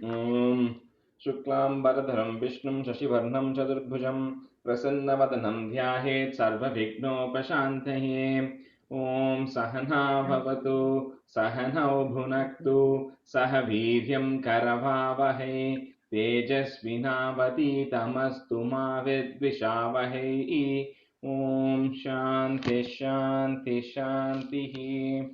ॐ शुक्लाम्बरधरं विष्णुं शशिवर्णं चतुर्भुजं प्रसन्नवदनं ध्यायेत् सर्वविघ्नोपशान्तये। ॐ सहना भवतु सहनौ भुनक्तु सह वीर्यं करवावहै तेजस्विनावतीतमस्तु मा विद्विषावहै। ॐ शान्ति शान्ति शान्तिः।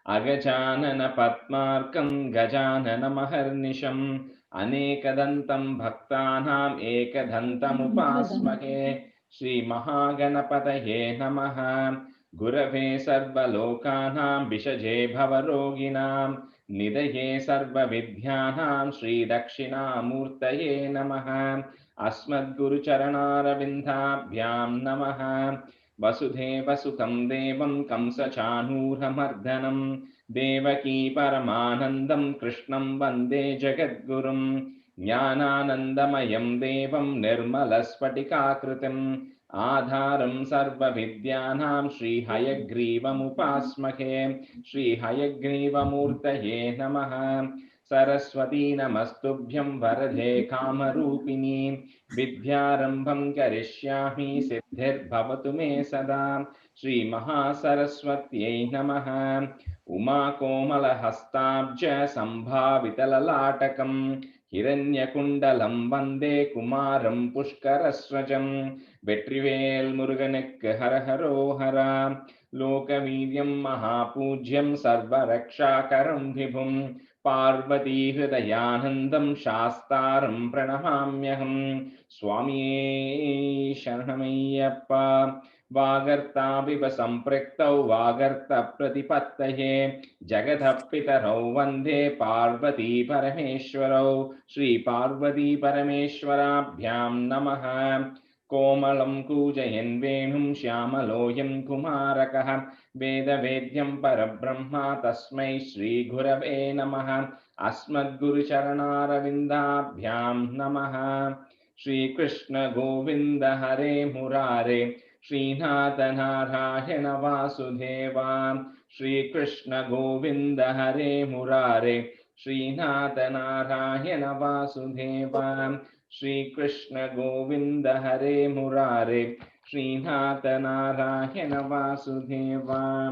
अगजाननपद्मार्कं गजाननमहर्निशम् अनेकदन्तं भक्तानाम् एकदन्तमुपास्महे। श्रीमहागणपतये नमः। गुरवे सर्वलोकानां विषजे भवरोगिणां निधये सर्वविद्यानां श्रीदक्षिणामूर्तये नमः। अस्मद्गुरुचरणारविन्दाभ्यां नमः। वसुधेवसुतं देवं कंसचाणूरमर्दनं देवकी परमानन्दं कृष्णं वन्दे जगद्गुरुं। ज्ञानानन्दमयं देवं निर्मलस्फटिकाकृतिम् आधारं सर्वविद्यानां श्रीहयग्रीवमुपास्महे। श्रीहयग्रीवमूर्तये नमः। सरस्वती नमस्तुभ्यं वरदे कामरूपिणी विद्यारम्भं करिष्यामि सिद्धिर्भवतु मे सदा। श्रीमहासरस्वत्यै नमः। उमाकोमलहस्ताब्ज सम्भावितललाटकं हिरण्यकुण्डलं वन्दे कुमारं पुष्करस्वजं। வெற்றிவேல் முருகனுக்கு ஹரஹரோஹரா. லோகவீர்யம் மகாபூஜ்யம் சர்வரக்ஷாகரம் விபும் பார்வதி ஹிருதயானந்தம் சாஸ்தாரம் பிரணமாம்யகம். சுவாமியே சரணமையப்பா. वागर्ताविव सम्पृक्तौ वागर्तप्रतिपत्तये जगतः पितरौ वन्दे पार्वती परमेश्वरौ। श्रीपार्वतीपरमेश्वराभ्यां नमः। कोमलं कूजयन् वेणुं श्यामलोऽयं कुमारकः वेदवेद्यं परब्रह्म तस्मै श्रीगुरवे नमः। अस्मद्गुरुचरणारविन्दाभ्यां नमः। श्रीकृष्ण गोविन्द हरे मुरारे श्रीनाथ नारायण वासुदेवा। श्रीकृष्ण गोविन्द हरे मुरारे श्रीनाथ नारायण वासुदेवा। श्रीकृष्ण गोविन्द हरे मुरारे श्रीनाथ नारायण वासुदेवा।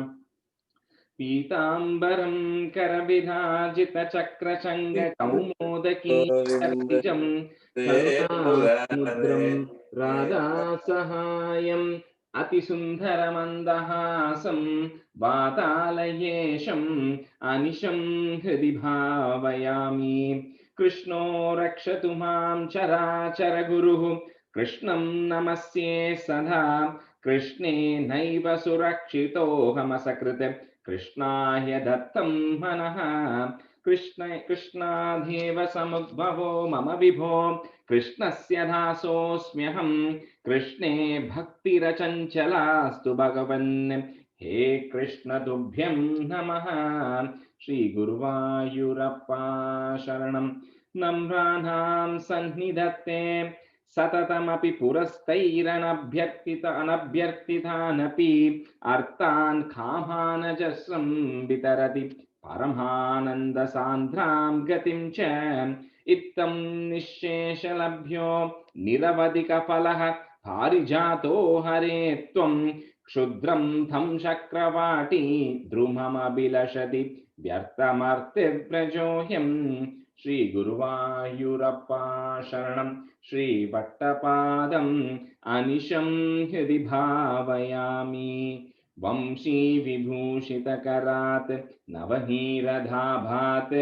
पीताम्बरं करविराजितचक्रचङ्गकौमोदकी गोविन्द करनिजं ते मुरारे करुणासमुद्रं राधासहायम् अतिसुन्दरमन्दहासं वातालयेशम् अनिशं हृदि भावयामि। कृष्णो रक्षतु मां चराचरगुरुः कृष्णं नमस्ये सदा। कृष्णे नैव सुरक्षितोऽहमसकृत् कृष्णाय दत्तं मनः। कृष्णादेव समुद्भवो मम विभो कृष्णस्य दासोऽस्म्यहं। कृष्णे भक्तिरचञ्चलास्तु भगवन्। हे कृष्ण तुभ्यं नमः। श्रीगुरुवायूरप्पा शरणं। नम्राणां सन्निधत्ते सततमपि पुरस्तैरनभ्यर्थितानपि अर्थान् कामानजस्रं वितरति परमानन्दसान्द्रां गतिं च। इत्थं निःशेषलभ्यो निरवधिकफलः पारिजातो हरे त्वं क्षुद्रं तं चक्रवाटी द्रुममभिलषति व्यर्थमर्तिव्रजोऽयम्। श्रीगुरुवायूरप्पा शरणं। श्रीभट्टपादम् अनिशं हृदि भावयामि। वंशी विभूषितकरात् नवनीरधाभात्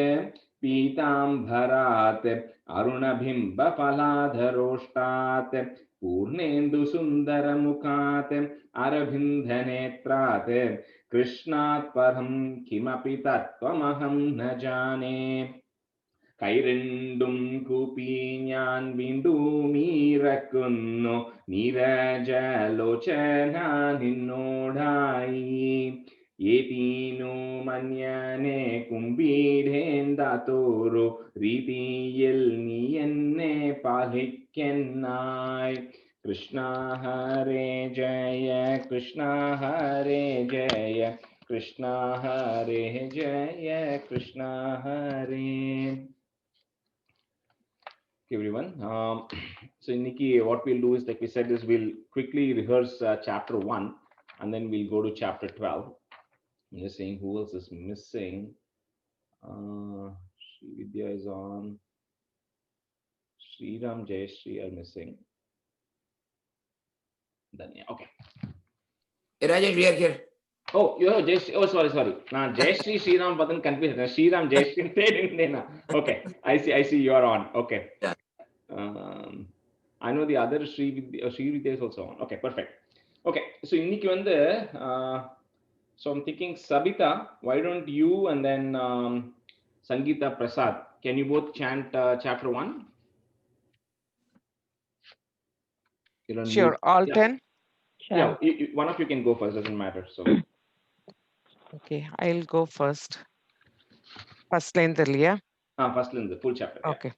पीताम्बरात् अरुणबिम्बफलाधरोष्टात् पूर्णेन्दुसुन्दरमुखात् अरविन्दनेत्रात् कृष्णात् परं किमपि तत्त्वमहं न जाने। കൈരണ്ടും കൂപ്പി ഞാൻ വീണ്ടുമീറക്കുന്നു നീരജലോചന നിന്നോടായി. ഏതീനു മന്യനെ കുമ്പീടേന്താത്തോരു രീതിയിൽ നീ എന്നെ പാലിക്കെന്നായി. കൃഷ്ണ ഹരേ ജയ കൃഷ്ണ ഹരേ ജയ കൃഷ്ണ ഹരേ ജയ കൃഷ്ണ ഹരേ. everyone. So Nikki, what we'll do is, like we said, is we'll quickly rehearse chapter 1 and then we'll go to chapter 12. I'm just saying who else is missing. Sri Vidya is on. Sriram, Jayashree are missing. Danya, okay. Hey, Rajesh, we are here. Oh, you know, Jayashree. Oh, sorry. Now, Jayashree, Sriram, Padan confused. Sriram, Jayashree. Okay, I see. You are on. Okay. Yeah. I know the other Sri Vidya is also on. Okay, perfect. Okay, so இன்னைக்கு வந்து so I'm thinking Sabita, why don't you and then Sangeeta Prasad, can you both chant chapter 1? Sure, all yeah. 10? Yeah, one of you can go first, doesn't matter. So Okay, I'll go first. First line தெரியலையா? First line, the full chapter. Okay.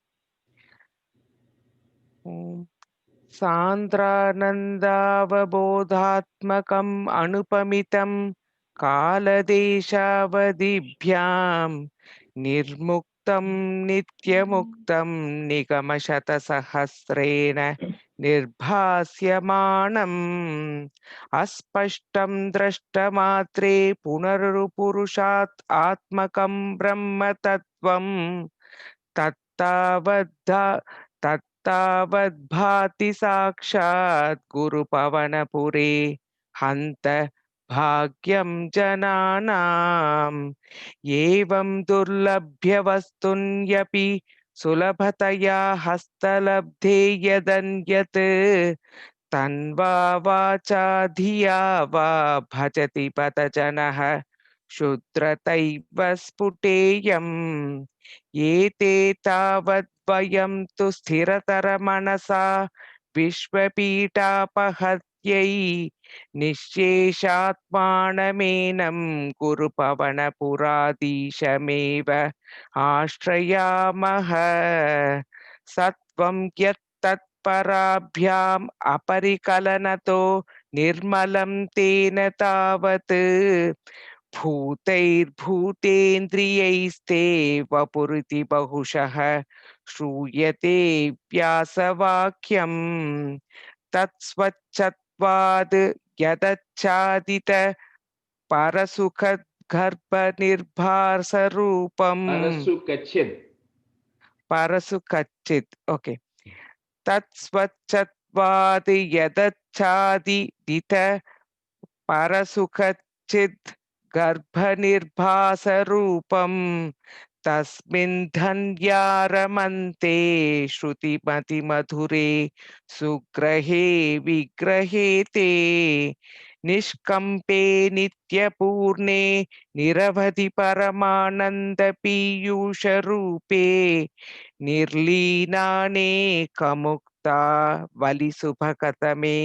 सान्द्रानन्दावबोधात्मकम् अनुपमितं कालदेशावधिभ्यां निर्मुक्तं नित्यमुक्तं निगमशतसहस्रेण निर्भास्यमाणम् अस्पष्टं द्रष्टमात्रे पुनरुपुरुषात् आत्मकं ब्रह्मतत्त्वं तत्तावद्भाति साक्षात् गुरुपवनपुरे हन्त भाग्यं जनानाम् एवं दुर्लभ्यवस्तुन्यपि सुलभतया हस्तलब्धे यदन्यत् तन्वा वाचा धिया वा भजति पद जनः शुद्रतैव स्फुटेयम् एते तावद्वयं तु स्थिरतरमनसा विश्वपीठापहत्यै निःशेषात्मानमेनं गुरुपवनपुराधीशमेव आश्रयामः सत्वं यत्तत्पराभ्याम् अपरिकलनतो निर्मलं तेन तावत् भूतैर्भूतेन्द्रियैस्ते वपुरिति बहुशः श्रूयते व्यासवाक्यम् तत्स्वच्छत्वाद् यदच्छादित परसुखगर्भनिर्भासरूपम् परसुखच्चित् ओके तत्स्वच्छत्वाद् यदच्छादित परसुखच्चित् गर्भनिर्भासरूपं तस्मिन् धन्यारमन्ते श्रुतिमतिमधुरे सुग्रहे विग्रहे ते निष्कम्पे नित्यपूर्णे निरवधि परमानन्दपीयूषरूपे निर्लीनानेकमुक्ता वलिसुभकतमे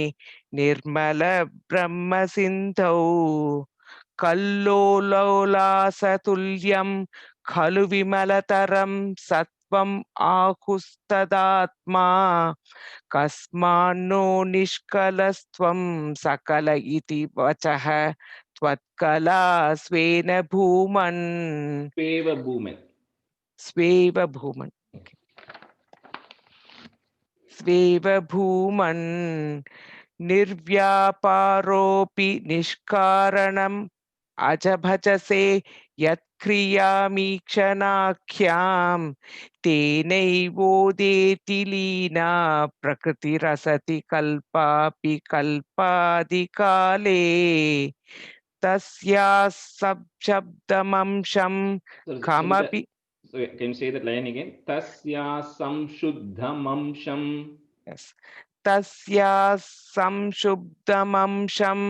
निर्मल ब्रह्मसिन्धौ कल्लोलोलासतुल्यं खलु विमलतरं सत्वम् आहुस्तदात्मा कस्मान्नो निष्कलस्त्वं सकल इति वचः त्वत्कला स्वेन भूमन् स्वेव भूमन् निर्व्यापारोऽपि निष्कारणम् अजभजसे यत्क्रियामीक्षणाख्यां तेनैवोदेति लीना प्रकृतिरसति कल्पापि कल्पादिकाले तस्याः सब्शब्दमंशं कमपि. So can you say that line again? Tasya samshuddhamamsham. Yes. Tasya samshuddhamamsham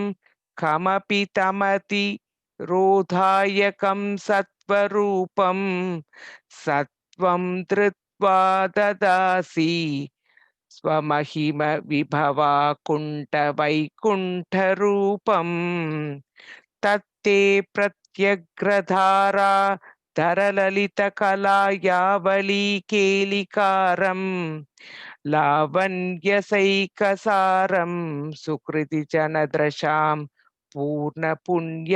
kamapi tamati rodhayakam satvarupam satvam dritva dadasi swamahima vibhava kunta vaikuntha rupam tatte pratyagradhara धरललितकलायावली केलिकारम् लावण्यसैकसारं सुकृतिजनदृशां पूर्णपुण्यावतारं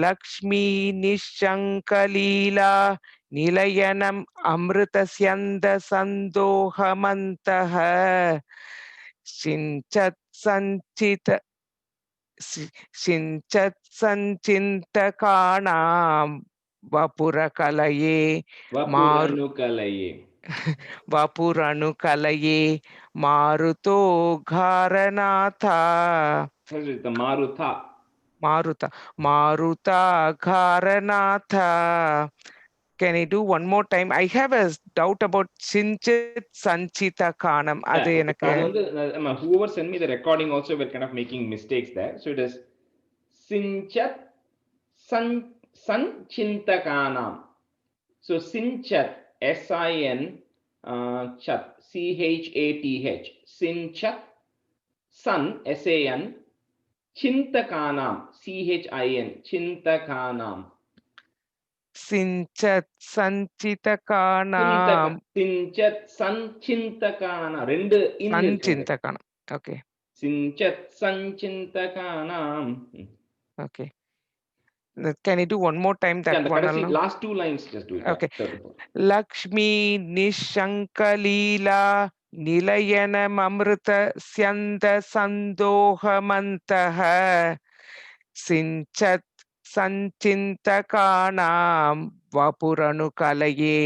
Lakshmi निःशङ्कलीला निलयनम् अमृतस्यन्दसन्दोहमन्तः सिञ्चत् सञ्चित सिञ्चत् सञ्चिन्तकानां वपुरकलये मारु Vapuranukalaye. वपुरनुकलये मारुतो घारनाथ The Marutha. Maruta Maruta Gharanatha. Can I do one more time? I have a doubt about Sinchit Sanchita Kanam. அது Yeah, எனக்கு whoever sent me the recording also were kind of making mistakes there. So it is Sinchat Sanchintakanam. So Sinchat, S-I-N, Chat, C-H-A-T-H. Sinchat, Sun, S-A-N, Chintakanam, C-H-I-N, Chintakanam. Sinchat Sanchita Kanam Sinchat Sanchintakana. ரெண்டு in இருக்கு. Sanchita Kanam. Okay. Sinchat Sanchintakanam. Okay. Can I do one more time that Yeah, one the alone? last two lines just do it. Okay. Yeah, third one. Lakshmi Nishankalila Nilayanam Amrita Syanda Sandohamantaha Sinchat Sanchintakanam Vapuranukalye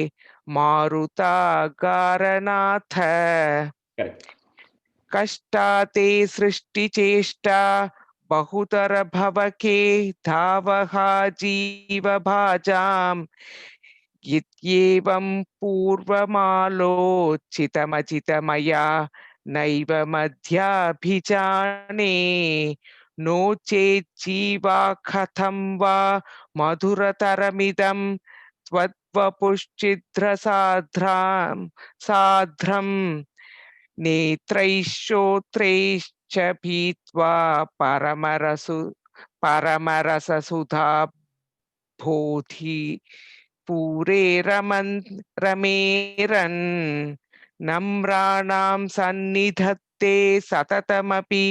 Maruta Garanatha Correct. Kashtate Srishti Cheshta Bahutara Bhavake Dhavaha Jiva Bhajam Yityevam Purvamalochitamachitmaya Naiva Madhyabhijane No Chechiva Katham Va Madhurataramidam Tvadvapushchidra Sadhram Netraishotraischa Bhitva Paramarasa Sudha Bodhi Pure Rameran Namranam Sannidhatte Satatamapi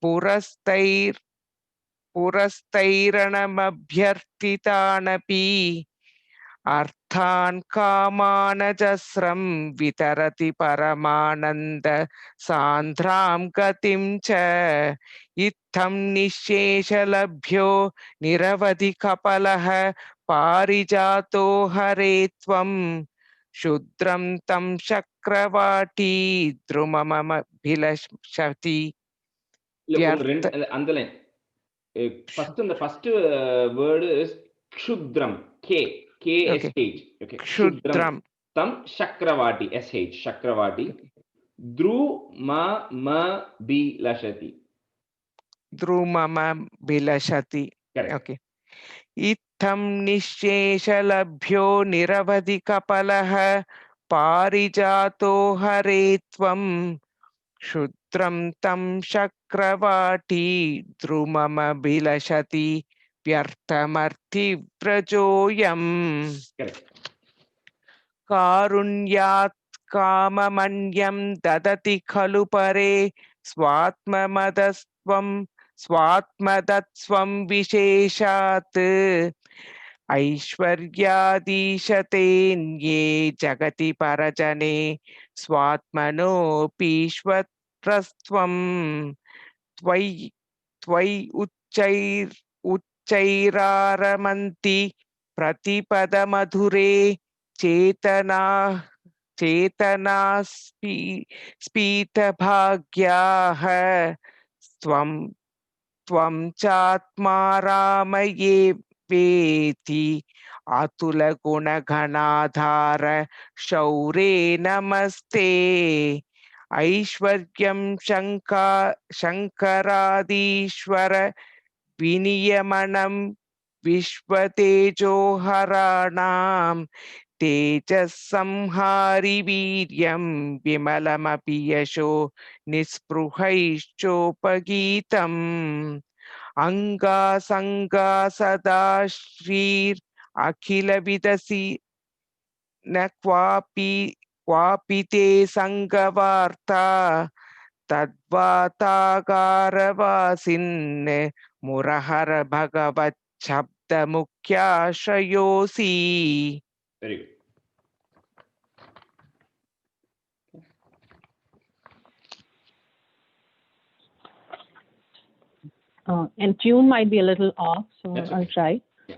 Purastairanamabhyartitanapi Arthan Kamanajasram Vitarati Paramananda Sandram Gatim Cha Itham Nisheshalabhyo Niravadi Kapalaha Parijato Haretvam Shudram Tam Shakravati Drumamama Bhilashati அந்த line first the first word is Kshudram, K-S-H. Okay. Kshudram Tam Shakravati, S-H, Shakravati. Drumama-bilashati. Drumama Bilashati. Correct. Okay. Itham Nisheshalabhyo Niravadi Kapalaha Parijato Haretvam Shudram Tam Shakravati Drumama Bilashati Vyartamarthi Vrajoyam Correct. Karunyat Kamamanyam Dadati Khalu Pare Swatmamadastvam Swatmadatsvam Visheshat Aishwaryadishatenye Jagati Parajane Swatmano Pishwatrastvam Tvai Uchchairamanti Pratipada Madhure Chetana Spita Bhagyaha Tvam Chatma Ramaye Veti Atula Guna Ghanadhara Shaure Namaste Aishwaryam Shankaradishwara Viniyamanam Vishwatejoharanam Tejas Samhari Viryam Vimalamapi Yasho Nispruhaishopagitam Anga Sanga Sadashrir Akhila Vidasi Kwapite Sangavarta Tadvatagaravasinn Murahara Bhagavat Shabda Mukhya Shayosi. Very good. And tune might be a little off, so That's I'll okay. try. Yeah.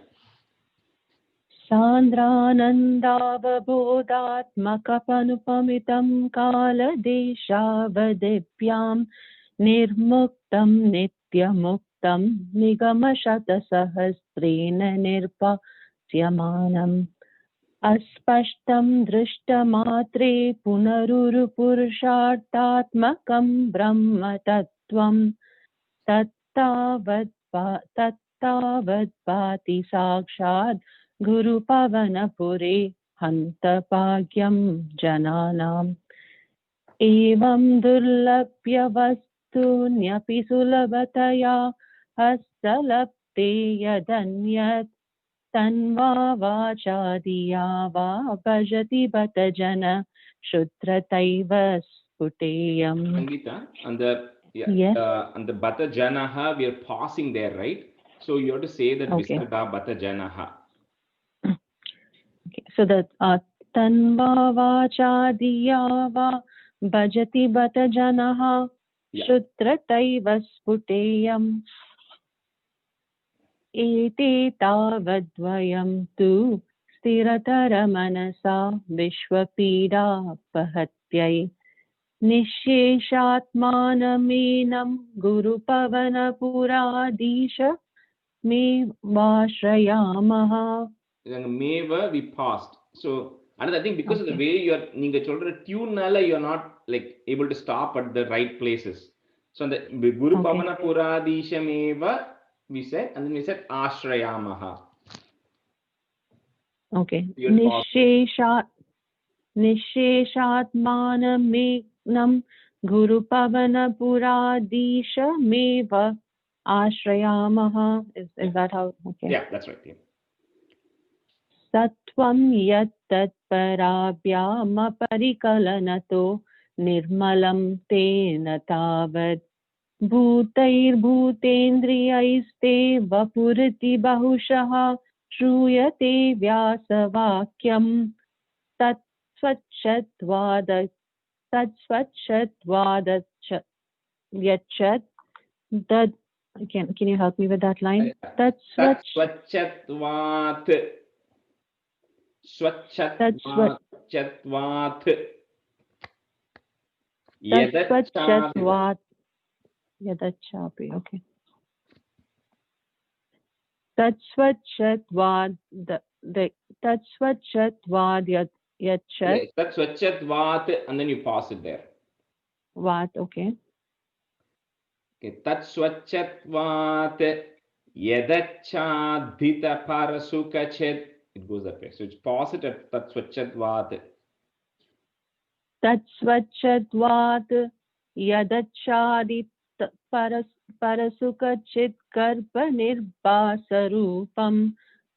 Sandranandavabodatmakapanupamitam kaladeshavadipyam nirmuktam nityamuktam nigamashatasahasrena nirpasyamanam aspashtam dristamatre punarurupurushartatmakam brahma tattvam tattavadvati sakshad Guru Pavanapure Hantapāgyam Jananam Evam Durlabhya Vastunyaphi Sulabhataya Hastalapte Yadanyat Tanva Vachadiya Va Bhajati Bhatajana Shudrataiva Sputeyam. Sangeeta, and the Yes. and the Bata Janaha, we are pausing there, right? So you have to say that Okay. Visarga Bata Janaha. Okay, so that tanva vachadiya va bhajati bata janaha shudrataiva sputeyam ete tavadvayam tu stiratara manasa vishwapida pahatyai nisheshatmanamenam guru pavana puradisha me vashrayamaha. Meva, we paused. So, another thing, because of the way you are, Ninga children, tune nala, you are not like able to stop at the right places. So, the Guru Pavana Puradisha Meva, we said, and then we said Ashrayamaha. Okay. You Nisheshatmanamenam Guru Pavana Puradisha Meva Ashrayamaha. Is that how? Okay. Yeah, that's right. Yeah. Sattvam yat tatparabhyam parikalanato nirmalam tena tavad bhutair-bhutendriyaiste vapuriti bahushaha shruyate vyasavakyam tatsvachatvadat yachat. That can you help me with that line? Tatsvachatvat. Swachatvat. Tatsvachatvat. Yadachapi. Okay. Tatsvachatvad. The tatsvachatvad yachat. Tatsvachatvat, and then you pause it there. Vat. Okay. Okay. Tatsvachatvat yadachadhita parasukachet. It goes that way. So it's pause it at tatsvachatvat. Tatsvachatvat yadachadit parasukachit karpa nirbasarupam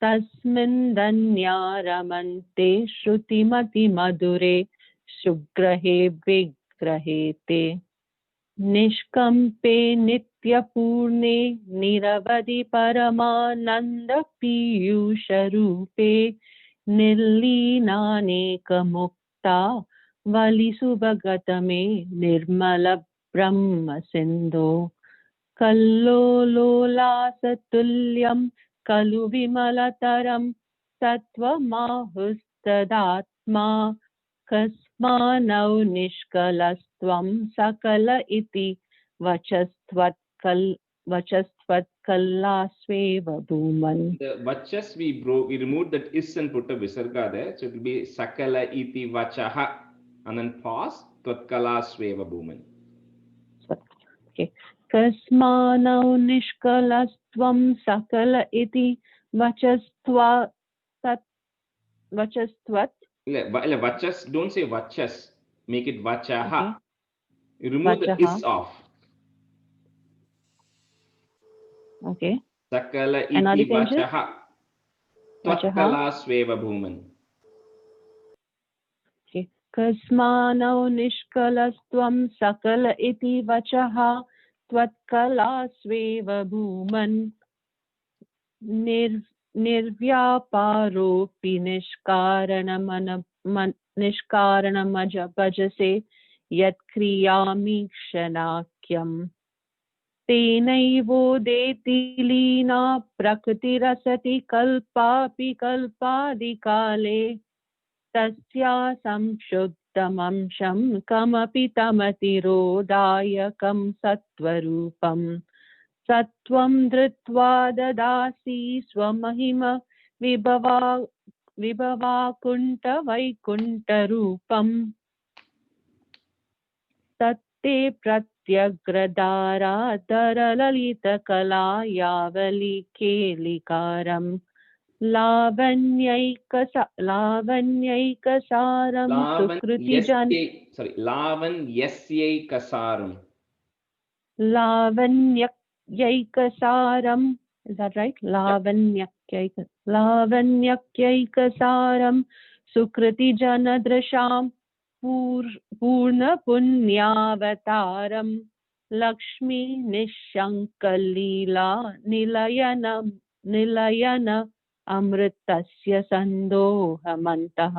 tasmin danyaramante shrutimati madure sugrahe vigrahe te nishkampe nityapurne niravadi paramananda piyusharupe nirlinaneka Valisubagatame nirmala brahma sindho kallolola satulyam kalu vimalataram tattvamahusthadatma kasmanau nishkalastvam sakala iti vachastvat kallasveva bhuman. The vachas we removed that is and put a visarga there. So it will be sakala iti vachaha. And then pause, Tvatkala Sveva Bhuman. Okay. Kasmanau nishkalastvam sakala iti vachastvat. Vachas, don't say vachas. Make it vachaha. Okay. You remove vachaha. the is off. Okay. Sakala iti vachaha. Tvatkala Sveva Bhuman. Kasmanau nishkalastvam sakala iti vachaha tvatkala sveva bhuman nirvyaparopi nishkaranamaja bhajase yat kriyami kshanākyam. तेनैवोदेति लीना प्रकृतिरसति कल्पापि कल्पादिकाले तस्या संशुद्धमंशं कमपि तमतिरोधायकं सत्त्वरूपम् सत्त्वं धृत्वा ददासि स्वमहिम विभवाकुण्ठवैकुण्ठरूपम् तत्ते प्रत्यग्रदाराधरललितकलायावलिकेलिकारम् लावण्यैकसारं सुकृतिजन लावण्यस्यैकसारम् लावण्यैकसारम् is that right लावण्यैकसारं सुकृतिजनदृशां पूर्णपुण्यावतारं Lakshmi निःशङ्कलीला निलयन अमृतस्य सन्दोहमन्तः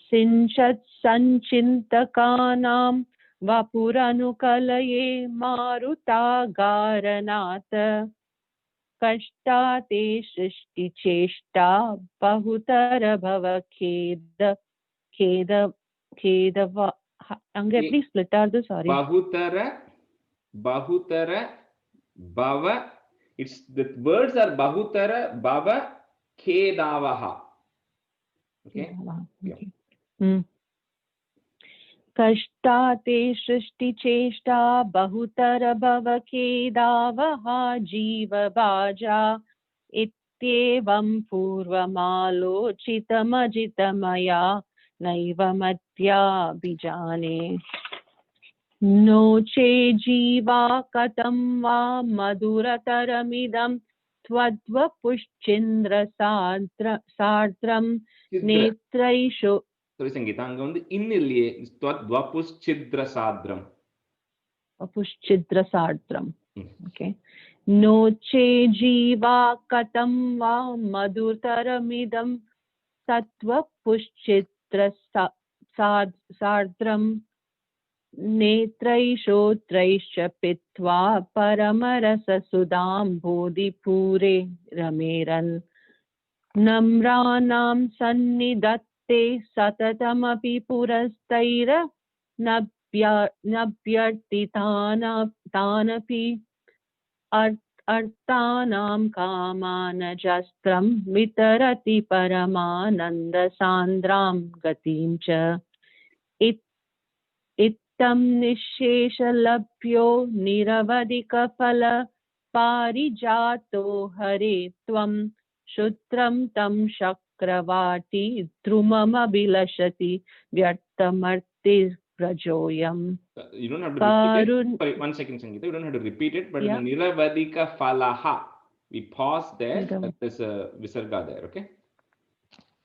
सिञ्चत् सञ्चिन्तकानां वपुरनुकलये मारुतागारनाथ कष्टाते सृष्टिचेष्टा बहुतर भव खेद Ange, please split out the sorry. Bahutara bhava. It's the words are bahutara bhava khedavaha. Okay. कष्टाते सृष्टिचेष्टा बहुतर भव खेदावहा जीवभाजा इत्येवं पूर्वमालोचितमजितमया नैव मत्याभिजाने नो चे जीवा कथं वा मधुरतरमिदं त्वद्वपुश्चिन्द्रसार्द्रं नेत्रैषु Sorry Sangeeta, anga vandu in illiye twadvapuschidra sadram. Okay. No che jiva katam va madhurtaramidam sattva puschitra sadram netraishotraischa pitva paramarasa sudam bodhipure rameran namranam sannidat ते सततमपि पुरस्तैर नभ्यर्थितानपि अर्थानां कामानजस्त्रं वितरति परमानन्दसान्द्रां गतिं च इत्थं निःशेषलभ्यो निरवधिकफल पारिजातो हरे त्वं शुत्रं तं चक्रवाटी द्रुममभिलषति व्यर्थमर्ति प्रजोयम्. You don't have to repeat it. Sorry, 1 second, Sangeeta. You don't have to repeat it, but in the Niravadika Falaha, we pause there. There's a Visarga there, okay?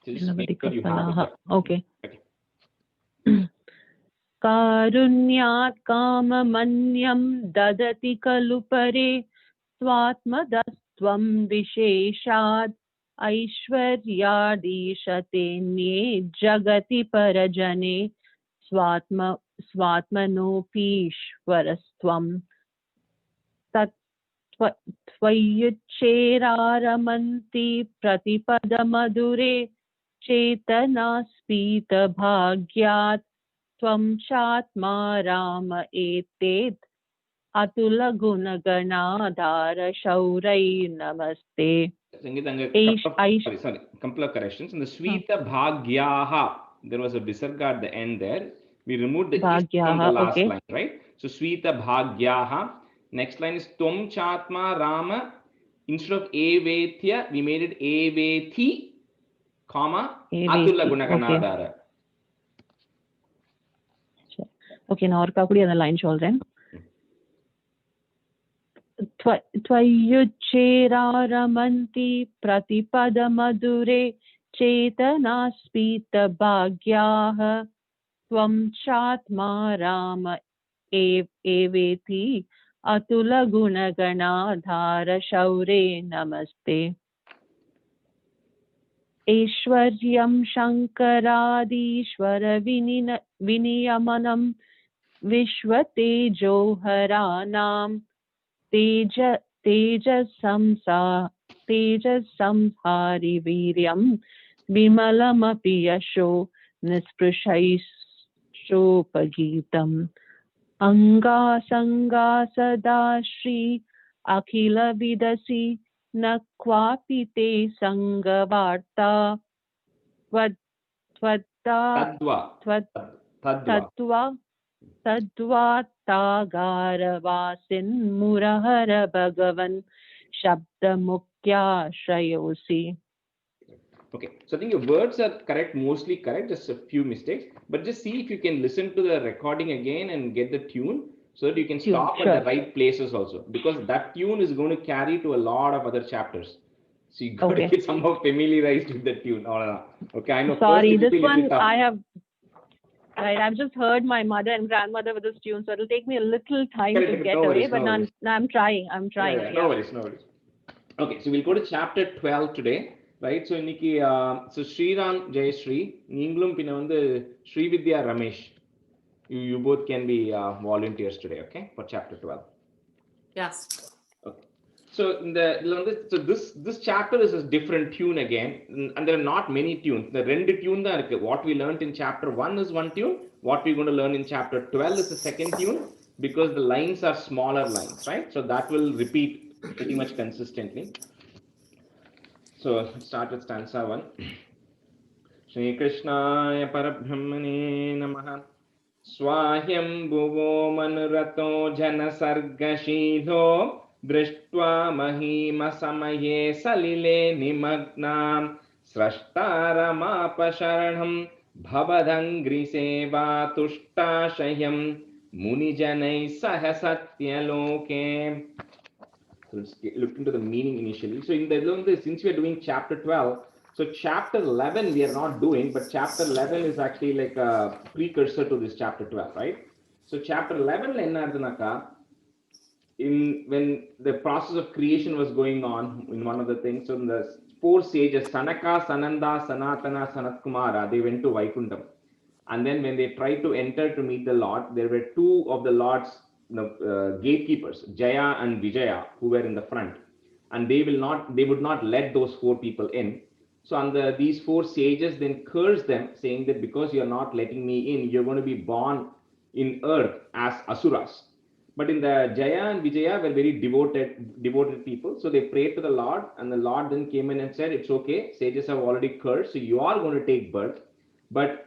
Just make sure you have it. Okay. Karunyat kamamanyam dadati kalupare swatmadastvam visheshat aishwaryadishatenye jagati parajane swatmanopishwarastvam त्वय्युच्चेरारमन्ति प्रतिपदमधुरे चेतनास्पीत भाग्यात् त्वं चात्मा राम एतेत् अतुलगुणगणाधार शौरै नमस्ते. Sorry, couple of corrections. In the Swita Bhagyaha, there was a visarga at the end there. We removed the is from the last line, right? So Swita Bhagyaha. Next line is Tom Chatma Rama. Instead of Evetya, we made it Evethi, comma, Atula Gunaganadara. Okay, now Orkakudi on the line children. Tvayucheramanti Pratipada Madure Chetana Spita Bhagyaha Tvam Chatma Rama Eveti Atula Gunagana Dhara Shaure Namaste. Aishwaryam Shankaradishwara Viniyamanam Vishwatejoharanam तेजसंहारि वीर्यं विमलमपि यशो निःस्पृशैशोपगीतम् अंगासंगा सदा श्री अखिल विदसि न क्वापि ते संगवार्ता त्वद्धा Tadva. Tadva. तद्वातागारवासिन् मुरहर भगवन् शब्दमुख्याश्रयोऽसि. Okay, so I think your words are correct, mostly correct, just a few mistakes. But just see if you can listen to the recording again and get the tune so that you can stop at the right places also. Because that tune is going to carry to a lot of other chapters. So you got to get somehow familiarized with the tune. Okay, I know. Sorry, first it will this be a little one tough. I have. Right, I've just heard my mother and grandmother with this tune, so it'll take me a little time to get No away. worries, But no now worries. I'm trying. I'm trying. Yeah, no worries, no worries. Okay, so we'll go to chapter 12 today, right? So இன்னைக்கு so Sriram Jayashree, நீங்களும் பின்ன வந்து Srividya Ramesh, you both can be volunteers today, okay, for chapter 12. Yes. Okay. So this chapter is a different tune again, and there are not many tunes. The ரெண்டு tune தான் இருக்கு. What we learned in chapter 1 is one tune. What we're going to learn in chapter 12 is the second tune, because the lines are smaller lines, right? So that will repeat pretty much consistently. So let's start with stanza 1. Shri Krishnaya Parabrahmane Namaha. Swahyam bhuvo manurato jana sargashilo drishtva mahima samaye salile nimagnam srashtaramapa sharanam bhavadangri seva tuštashayam munijanai sahasatyaloke. So let's look into the meaning initially. So in the since we are doing chapter 12, so chapter 11 we are not doing, but chapter 11 is actually like a precursor to this chapter 12, right? So chapter 11 when the process of creation was going on, in one of the things, so the four sages, Sanaka, Sananda, Sanatana, Sanatkumara, they went to Vaikuntham. And then when they tried to enter to meet the Lord, there were two of the Lord's gatekeepers, Jaya and Vijaya, who were in the front. And they would not let those four people in. So these four sages then cursed them, saying that because you are not letting me in, you're going to be born in earth as Asuras. But in the Jaya and Vijaya were very devoted people. So they prayed to the Lord, and the Lord then came in and said, it's okay, sages have already cursed, so you are going to take birth. But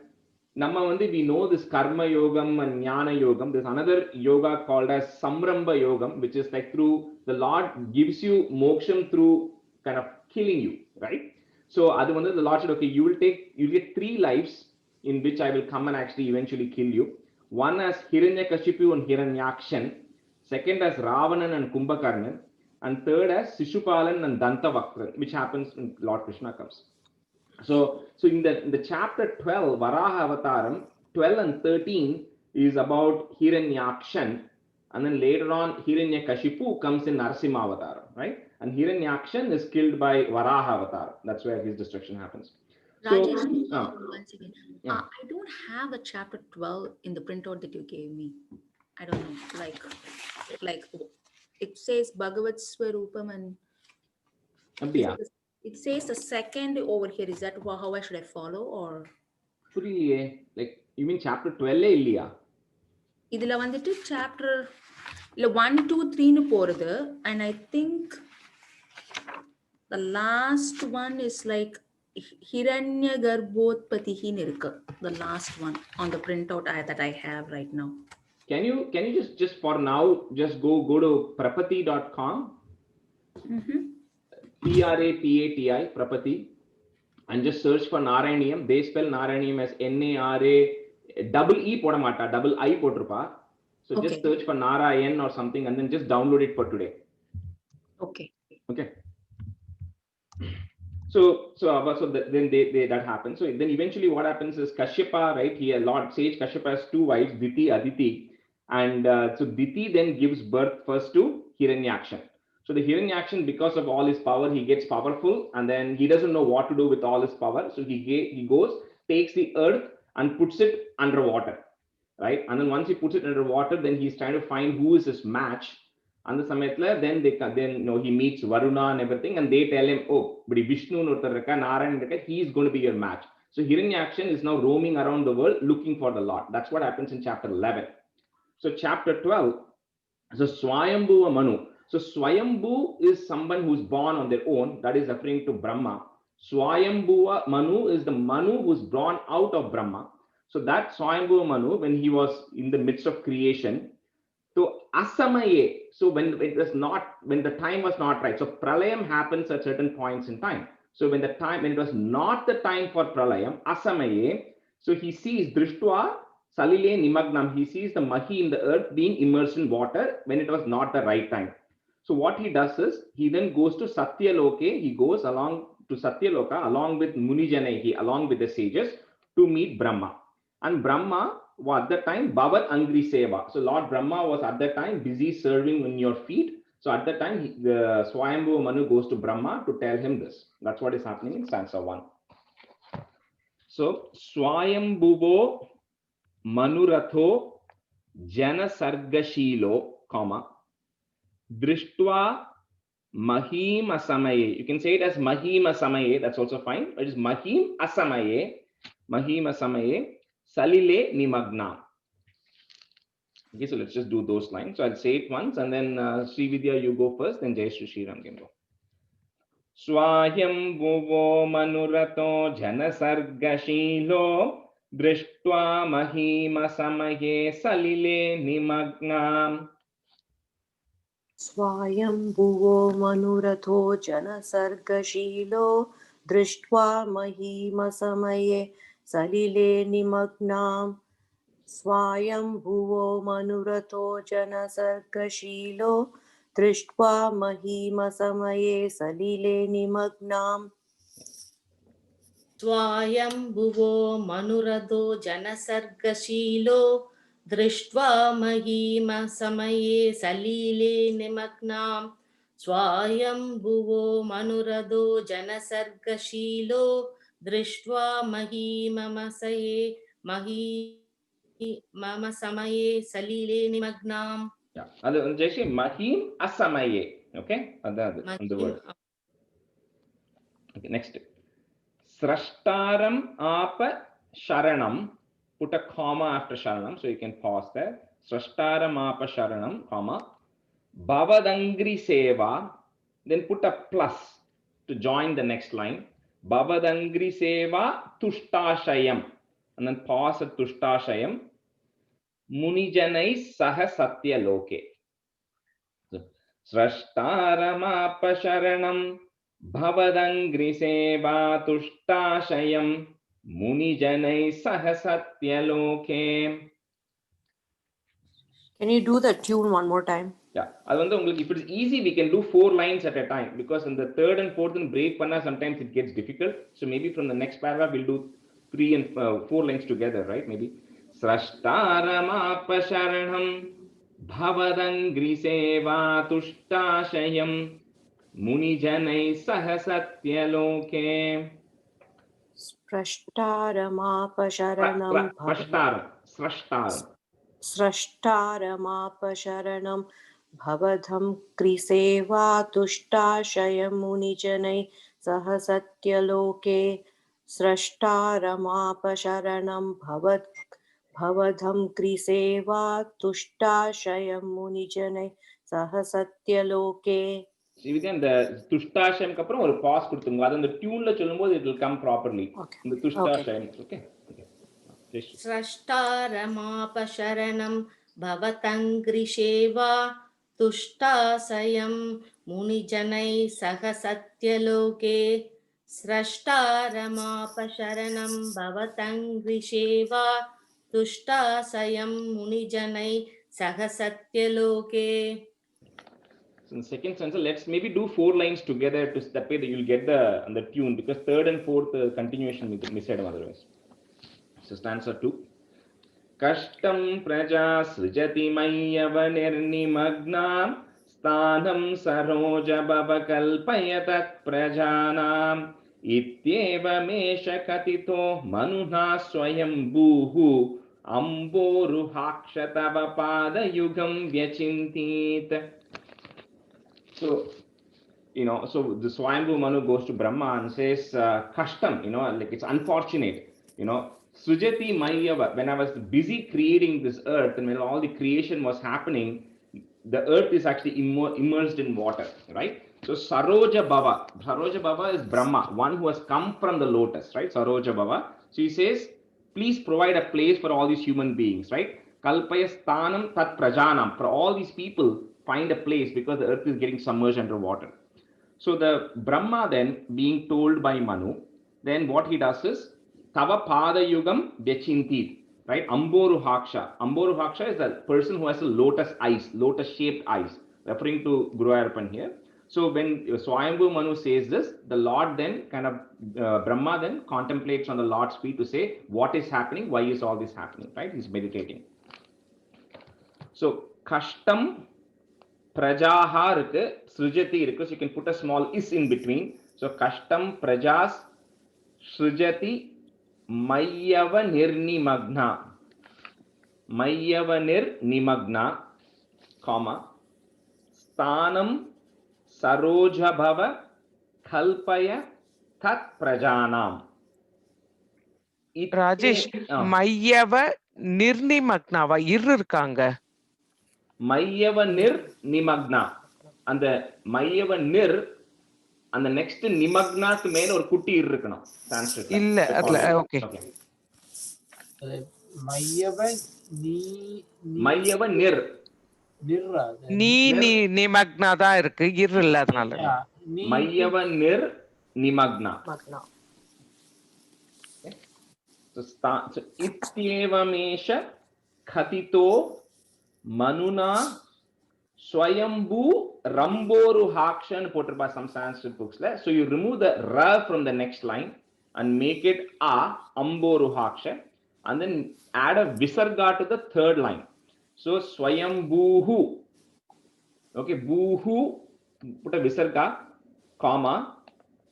we know this karma yogam and jnana yogam. There's another yoga called as samramba yogam, which is like through the Lord gives you moksham through kind of killing you, right? So the Lord said, okay, you'll get 3 lives in which I will come and actually eventually kill you. One as Hiranyakashipu and Hiranyakshan, second as Ravanan and Kumbhakarnan, and third as Sishupalan and Dantavakran, which happens when Lord Krishna comes. So in the chapter 12, Varaha Avataram, 12 and 13 is about Hiranyakshan, and then later on Hiranyakashipu comes in Narasimha Avataram, right? And Hiranyakshan is killed by Varaha Avataram. That's where his destruction happens. Rajesh, So, once again, yeah. I don't have a chapter 12 in the printout that you gave me. I don't know, like it says Bhagavat Swarupam and it says the second over here. Is that how I should follow, or? Like, you mean chapter 12 இல்லையா? இதுல வந்துட்டு chapter 1, 2, 3 போறது, and I think the last one is like Hiranya Garbhotpatihin irukku, the last one on the printout that I have right now. Can you just for now just go to prapati.com, Prapati, Prapati, and just search for Naraniyam. They spell Naraniyam as Nara, double E poda mata, double I potrpa. So Okay. just search for Narayan or something and then just download it for today. Okay. So then that happens. So then eventually what happens is Kashyapa, right? Here Lord Sage Kashyapa has 2 wives, Diti, Aditi, and so Diti then gives birth first to Hiranyakshan. So the Hiranyakshan, because of all his power, he gets powerful, and then he doesn't know what to do with all his power. So he goes, takes the earth and puts it underwater, right? And then once he puts it underwater, then he's trying to find who is his match. And the samayatla, then he meets Varuna and everything, and they tell him, oh, but Vishnu Narayan, he is going to be your match. So Hiranyakshan is now roaming around the world looking for the Lord. That's what happens in chapter 11. So chapter 12, so Swayambhuva Manu. So Swayambhu is someone who's born on their own, that is referring to Brahma. Swayambhuva Manu is the Manu who's born out of Brahma. So that Swayambhuva Manu, when he was in the midst of creation, so asamaye, so when the time was not right. So pralayam happens at certain points in time. So when it was not the time for pralayam, asamaye, so he sees drishtva salile nimagnam, he sees the mahi in the earth being immersed in water when it was not the right time. So what he does is, he then goes to Satyaloke, he goes along to Satyaloka along with Munijanehi, along with the sages, to meet Brahma. And Brahma was at the time Bhavat Angri Seva. So Lord Brahma was at that time busy serving in your feet. So at that time, the Swayambhuva Manu goes to Brahma to tell him this. That's what is happening in stanza 1. So Swayambhuvo Manuratho Jana Sargashilo, comma, Drishtva Mahim Asamaye. You can say it as Mahim Asamaye, that's also fine. It is Mahim Asamaye, Mahim Asamaye, Salile Nimagna. Okay, so let's just do those lines. So I'll say it once, and then Srividya, you go first, then Jai Shri Sriram can go. Swayam Bhuvo Manurato Jana Sargashilo Drishtva Mahima Samaye Salile Nimagna. Swayambhuvo Manuratho Janasargashilo Drishtva Mahima Samaye Salile Nimagnam. Swayambhuvo Manuratho Janasargashilo Drishtva Mahima Samaye Salile Nimagnam. Swayambhuvo Manuratho Janasargashilo Drishtva Mahima Samaye Salile Nimagnam. Swayambhuvo Manuratho Janasargashilo Drishtva Mahima Samaye Salile Nimagnam. Yeah, Jai Mahim Asamaye. Okay, the word. Okay, next. Srashtaram Apa Sharanam. Put a comma after Sharanam, so you can pause there. Srashtaram Apa Sharanam, comma. Bhavadangri Seva. Then put a plus to join the next line. Bhavadangri Seva Tushtashayam. And then pause at Tushtashayam. Munijanai Saha Satya Loke. Srashtaram Apasharanam Bhavadangri Seva Tushtashayam Munijanai Saha Satya Loke. Can you do the tune one more time? Yeah, if it is easy, we can do 4 lines at a time, because in the third and fourth and break panna, sometimes it gets difficult. So maybe from the next paragraph, we'll do 3 and 4 lines together, right? Maybe. Srashtaram Apasharanam Bhavadangri Seva Tushtashayam Munijanai Saha Satya Loke. Srashtaramapasharanam Srashtaramapasharanam Bhavadham Kriseva Tushtasayam Munijanai Saha Satya Loke. Srashtaramapasharanam Bhavadham Kriseva Tushtasayam Munijanai Saha Satya Loke. See, the Tushtashayam kapram or pause kuduthunga. Then the tune la sollumbodhu it will come properly. Okay. The Tushtashayam. Okay. Srashtaramapasharanam Bhavatangriseva Tushtasayam Munijanai Saha Satya Loke. Srashtaramapasharanam Bhavatangriseva Tushtasayam Munijanai Saha Satya Loke. So in the second stanza, let's maybe do 4 lines together, to that way that you'll get the tune, because third and fourth continuation will be missed otherwise. So stanza 2. Kashtam praja srijati mayyavanirnimagnam sthanam saroja bhavakalpayatat prajanam ityeva mesha katito manuna swayam bhuhu amboruhakshatava pada yugam vyachintit. So, so the Swayambhu Manu goes to Brahma and says, Kashtam, like it's unfortunate, Sujati Mayava, when I was busy creating this earth and when all the creation was happening, the earth is actually immersed in water, right? So Saroja Bhava is Brahma, one who has come from the lotus, right? Saroja Bhava. So he says, please provide a place for all these human beings, right? Kalpaya Sthanam Tat Prajanam. For all these people, find a place because the earth is getting submerged under water. So the Brahma then being told by Manu, then what he does is Tava Pada Yugam Vyachintit, right? Amboruhaksha. Amboruhaksha is a person who has a lotus eyes, lotus shaped eyes, referring to Guru Ayappan here. So when Swayambhu Manu says this, the Lord then Brahma then contemplates on the Lord's feet to say, what is happening? Why is all this happening? Right? He's meditating. So Kashtam Prajaha irukku, Srujati irukku, so you can put a small is in between. So Kashtam Prajas Srujati Mayava Nirnimagna. Mayava Nirnimagna, comma, Sthanam Saroja Bhava Kalpaya Tat Prajanam. Rajesh, Mayava Nirnimagnava, irukanga. Mayava Nirnimagna. And the Mayava Nir and the next Nimagna to main or Kutti irukano. Sanskrit. Illa, okay. Mayava Nir. Ni Nimagna da irukku, irru illa adanaala. Mayava Nir Nimagna. So Ityevamesha Khatito Manuna Swayambhu Ramboruhaksha put by some Sanskrit books. So you remove the Ra from the next line and make it A, Amboruhaksha, and then add a Visarga to the third line. So Swayambhuhu. Okay, Bhuhu, put a Visarga, comma.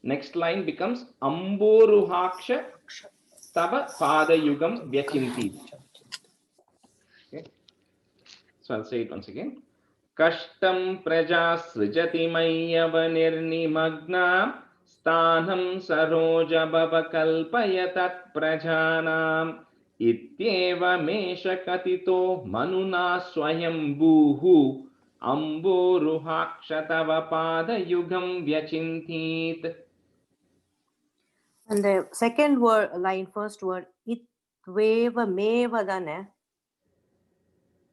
Next line becomes Amboruhaksha Tava Pada Yugam Vyachinti. Okay. So I'll say it once again. Kashtam Praja Srijati Mayava Nirnimagna Sthanam Saroja Bhava Kalpayatat Prajanam Ityeva Mesha Katito Manuna Swayambhuhu Amboruhakshatava Pada Yugam Vyachintit. And the second word, line, first word, Itveva Meva dane.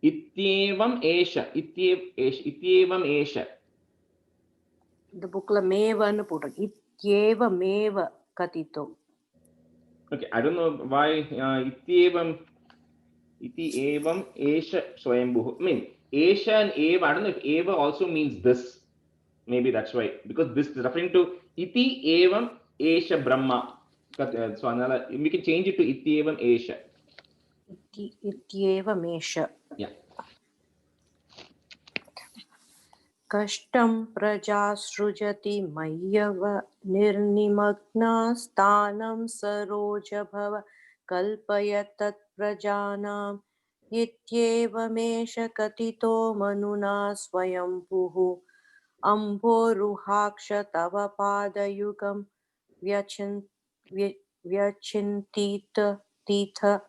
Ityevam Esha. Ityevam Esha. The bookla Meva nu put Ityeva Meva Katito. Okay, I don't know why Ityevam Esha Swayambhuhu. I mean, Esha and Eva, I don't know if Eva also means this. Maybe that's why. Because this is referring to Iti Evam Esha Brahma. So we can change it to Ityevam Esha. Ityeva Mesha. Yeah. Kashtam praja srujati mayava nirnimagna sthanam saroja bhava kalpayatat prajanam ityeva mesha katito manuna swayambhuhu amboruhaksha tava padayugam vyachintita titha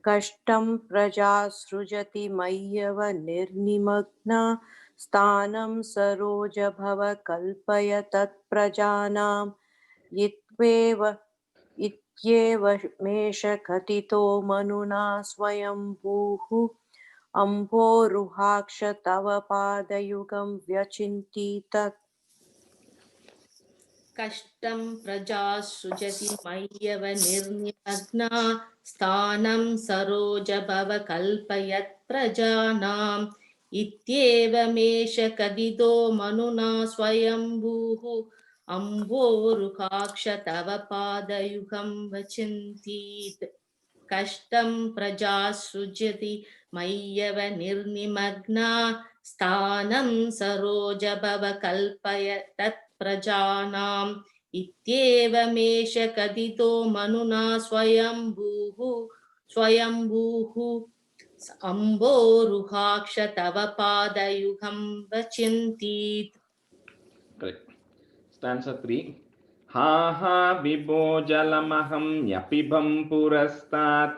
Kashtam praja srujati mayava nirnimagna Sthanam saroja bhava kalpaya tat prajanam ityeva mesha katito manuna swayambhuhu amboruhaksha tava padayugam vyachintita. Kashtam praja sujati mayava nirnimagna sthanam saroja bhava kalpayat prajanam ityeva mesha kadido manuna swayambhuhu amboruhaksha tava padayugam vachintit. Kashtam praja sujati mayava nirnimagna sthanam saroja bhava kalpayatat prajanam ityeva mesha kadito manuna swayambhuhu amboruhaksha tava padayugam vachintit. stanza 3. Ha ha vibho jalamaham nyapibam purastat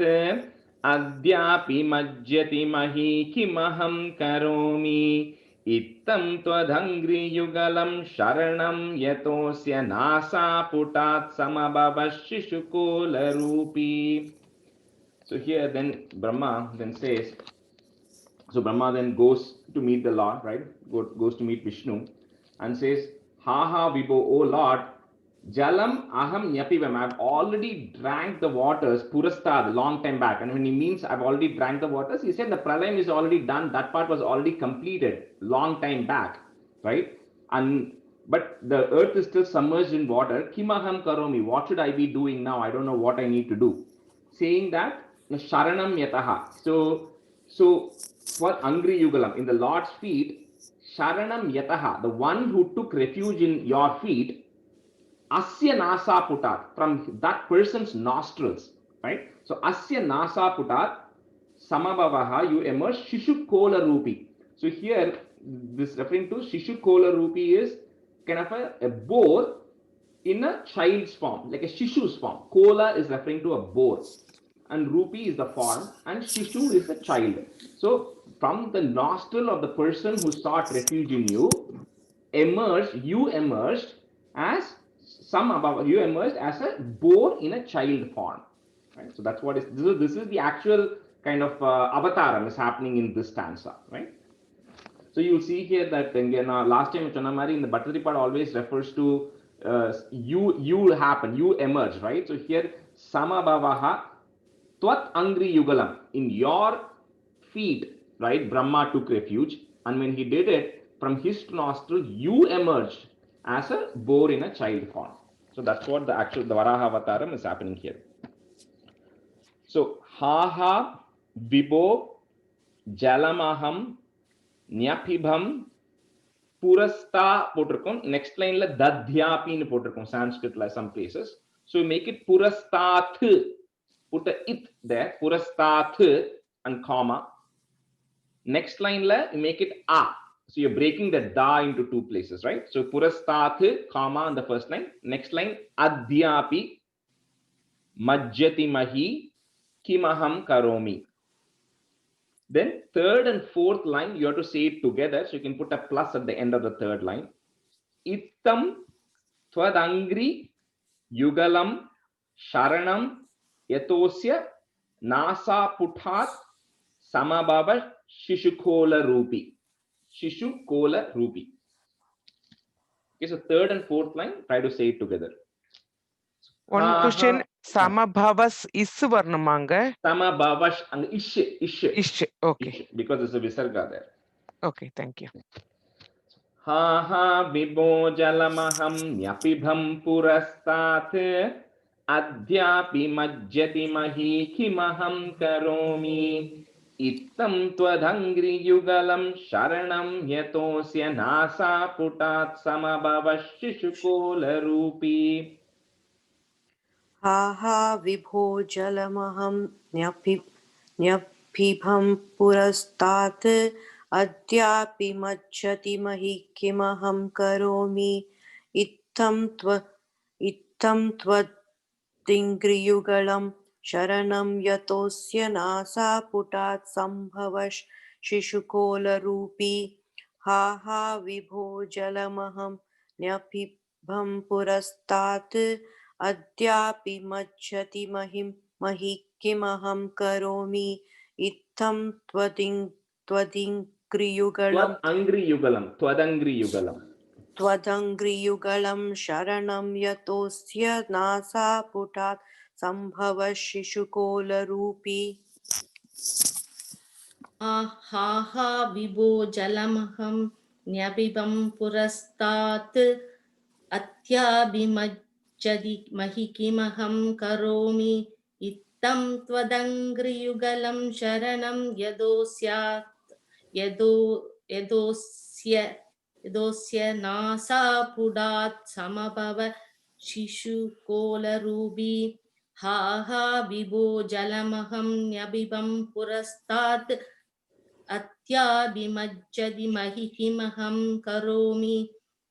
adyapi majjati mahi kimaham karomi ittam twadhangri yugalam sharanam yatosya nasa putat samabhavashishukola rupi. So here then Brahma then says, so Brahma then goes to meet the Lord, right? Goes to meet Vishnu and says, ha ha vibho, O Lord, jalam aham nyapibam, I've already drank the waters purastad, long time back. And when he means I've already drank the waters, he said the pralayam is already done, that part was already completed long time back, right? And but the earth is still submerged in water. Kimaham karomi, what should I be doing now? I don't know what I need to do. Saying that sharanam yataha, so for Angri Yugalam, in the Lord's feet, sharanam yataha, the one who took refuge in your feet, asya nasa putat, from that person's nostrils, right? So asya nasa putat samabhavaha, you emerge shishu kola rupi. So here this referring to shishu kola rupi is kind of a boar in a child's form, like a shishu's form. Kola is referring to a boar and rupi is the form and shishu is the child. So from the nostril of the person who sought refuge in you you emerged as you emerged as a boar in a child form, right? So that's what this is the actual kind of avataram is happening in this stanza, right? So you'll see here that again, last time Chonamari in the Bhattari part always refers to you happen, you emerge, right? So here samabhavaha tvat angri yugalam, in your feet, right? Brahma took refuge, and when he did it, from his nostril you emerged as a boar in a child form. So that's what the Varaha Avataram is happening here. So ha ha vibho jalamaham nyapibam purasta potirkom, next line la dadhyapi nu potirkom, Sanskrit la some places. So you make it purastat, put a it there, purastat and comma. Next line la you make it a, so you're breaking the da into two places, right? So purastat comma on the first line, next line adhyapi majjati mahi kimaham karomi. Then third and fourth line you have to say it together, so you can put a plus at the end of the third line. Ittam twadangri yugalam sharanam yatosya nasa puthat samabhava shishukola rupi. Shishukola rupi. Okay, so third and fourth line, try to say it together. One question, samabhavas is varnamanga. Samabhavash and ish. Ish, okay. Ish, because there's a visarga there. Okay, thank you. Ha ha vibho jalamaham nyapibham purastat adhyapi majjati mahi kimaham karomi ittam twadhangri yugalam sharanam yatosya nasa putat samabhavashishukola rupi. हा हा विभो जलमहं न्यपिभं पुरस्तात् अद्यापि मज्जति महि किमहं करोमि इत्थं त्वद्दिङ्घ्रियुगलं शरणं यतोऽस्य नासापुटात् सम्भवः शिशुकोलरूपी हा हा विभो जलमहं न्यपिभं पुरस्तात् अद्यापि मज्जति महि किमहं करोमि इत्थं त्वदङ्घ्रियुगलं शरणं यतोऽस्य नासापुटात् सम्भवः शिशुकोलरूपी हा हा विभो जलमहं न्यपिबं पुरस्तात् अत्याभिमज्जति महि किमहं करोमि इत्थं त्वदङ्घ्रियुगलं शरणं यदोस्य नासापुटात् समभव शिशुकोलरूपी हा हा विभो जलमहं न्यपिबं पुरस्तात् अत्याभिमज्जति महि किमहं करोमि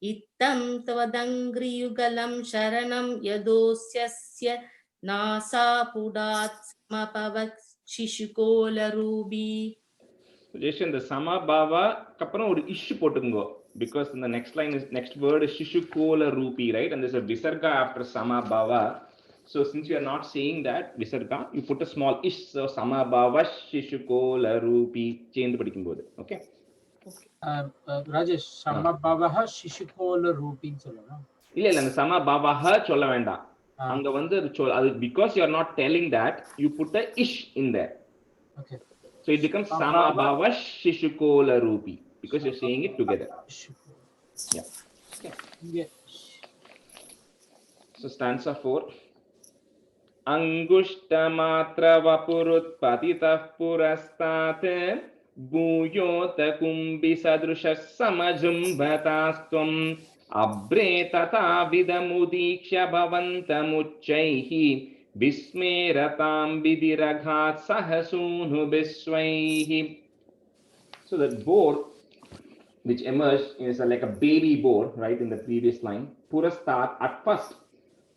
इत्थं त्वदङ्घ्रियुगलं शरणं यदोऽस्यस्य नासापुडात् समभवत् शिशुकोलरूपी. Just in the Samabhava, kapparam or ish potungo, because in the next line is next word is Shishukola Rupi, right? And there's a Visarga after Samabhava. So since you are not saying that Visarga, you put a small ish. So Samabhava Shishukola Rupi. Change the padikkumbodhu. Okay. Rajesh, Samabhavaha Shishikola Rupin சொல்லணும். இல்ல அந்த Samabhavaha சொல்ல வேண்டாம். அங்க வந்து அது because you are not telling that, you put a ish in there. Okay. So it becomes Samabhava Shishukola Rupi because you're saying it together. Yeah. Okay. Yes. So stanza 4. Angushtamatra vapurutpatitah purastat bhuyota kumbi sadrushas samajumbatastvam abre tata vidamudiksha bhavantamuchaihi vismeratam vidiraghat sahasunu biswaihi. So that boar which emerged is like a baby boar, right, in the previous line. Purastat, at first,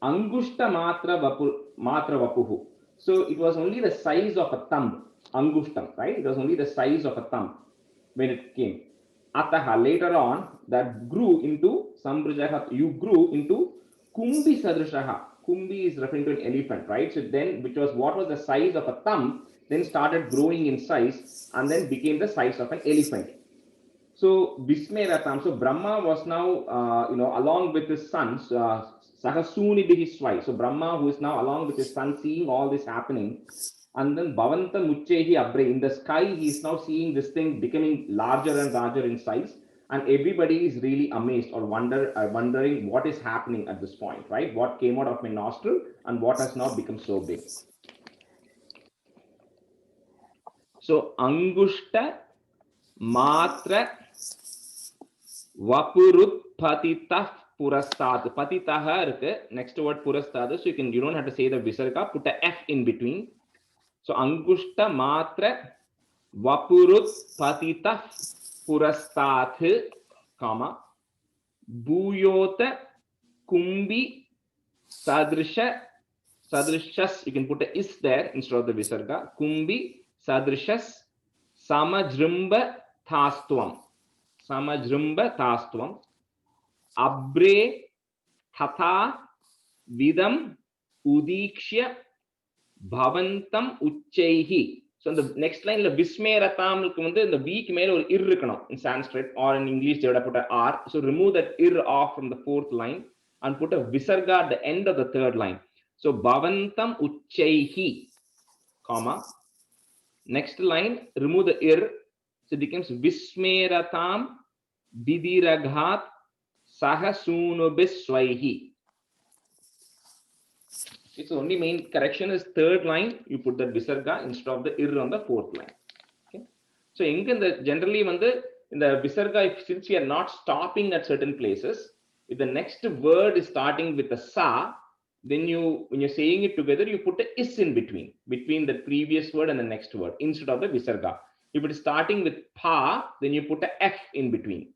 Angushta matra vapuhu. So it was only the size of a thumb, Angushtam, right? It was only the size of a thumb when it came. Ataha, later on, that grew into Sambrijaha, you grew into Kumbi Sadrishaha. Kumbi is referring to an elephant, right? So then, which was what was the size of a thumb, then started growing in size and then became the size of an elephant. So Vismeratam, so Brahma was now, along with his sons, Sahasuni Bihiswai. So Brahma, who is now along with his son, seeing all this happening, and then Bhavanta Muchehi Abre, in the sky, he is now seeing this thing becoming larger and larger in size, and everybody is really amazed or wondering what is happening at this point, right? What came out of my nostril and what has now become so big. So Angushta Matra Vapurutpatitah Purastat. Patitaha irukku. Next word Purastat. So you don't have to say the Visarga. Put a F in between. So Angushta Matra Vapurutpatitah Purastat, comma Bhuyota Kumbi Sadrishas. You can put a is there instead of the Visarga. Kumbi Sadrishas Samajrimba Thastvam. Samajrimba Thastvam. Abre Thatha Vidam Udikshya Bhavantam Uchaihi. So in the next line, the Vismeratam, the weak male or irrikanam in Sanskrit, or in English, they would have put an R. So remove that ir off from the fourth line and put a Visarga at the end of the third line. So Bhavantam Uchaihi, comma. Next line, remove the ir. So it becomes Vismeratam Vidiraghat Sahasunubiswaihi. Okay, so only main correction is third line, you put the Visarga instead of the ir on the fourth line. Okay. So generally in the Visarga, since we are not stopping at certain places, if the next word is starting with a sa, then when you're saying it together, you put a is in between the previous word and the next word instead of the Visarga. If it is starting with pa, then you put a f in between.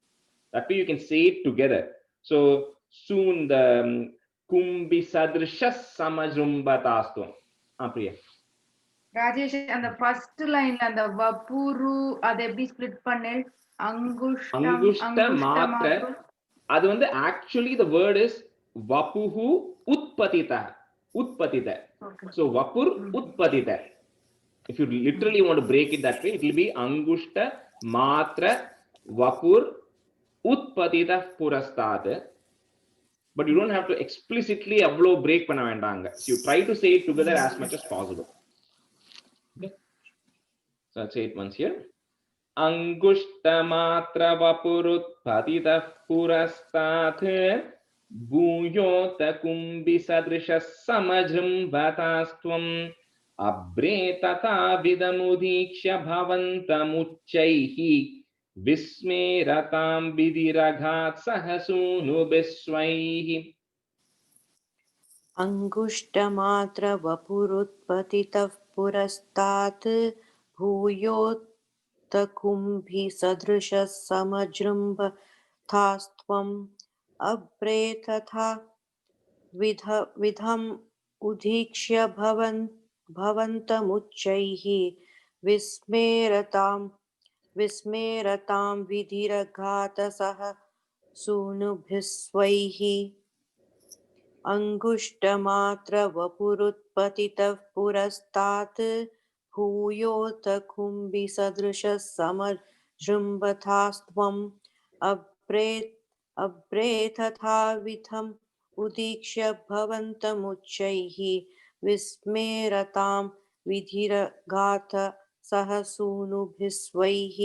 That way you can say it together. So soon the Kumbi Sadrishas Samajumbatastum. Priya. Rajesh, and the first line and the Vapuru, they be split panel. Angushta Matra. That's actually the word is Vapuhu Utpatita. Utpatita. Okay. So Vapur Utpatita. If you literally want to break it that way, it will be Angushta Matra Vapur Utpatita Purastat. But you don't have to explicitly break panna vendanga. So you try to say it together as much as possible. Okay. So I'll say it once here. Angushta matra vapurutpatitah purastat bhuyota kumbi sadrishas samajrimbatastvam abre tata vidamudiksha bhavantamuchaihi Vismeratam Vidiraghat Sahasunu Angushtamatra vapurutpatitah purastat bhuyota kumbhi sadrishas samajrimba thastvam अब्रे तथा विधम् उदीक्ष्य भवन्तमुच्चैः विस्मेरतां विधिरघातसः सूनुभिस्वैः अङ्गुष्टमात्रवपुरुत्पतितः पुरस्तात् भूयोऽथ कुम्भिसदृशः समजृम्भथास्त्वम् अब्रे तथाविधम् उदीक्ष्य भवन्तमुच्चैः विस्मेरतां विधिरघात सह सूनुभिस्वैः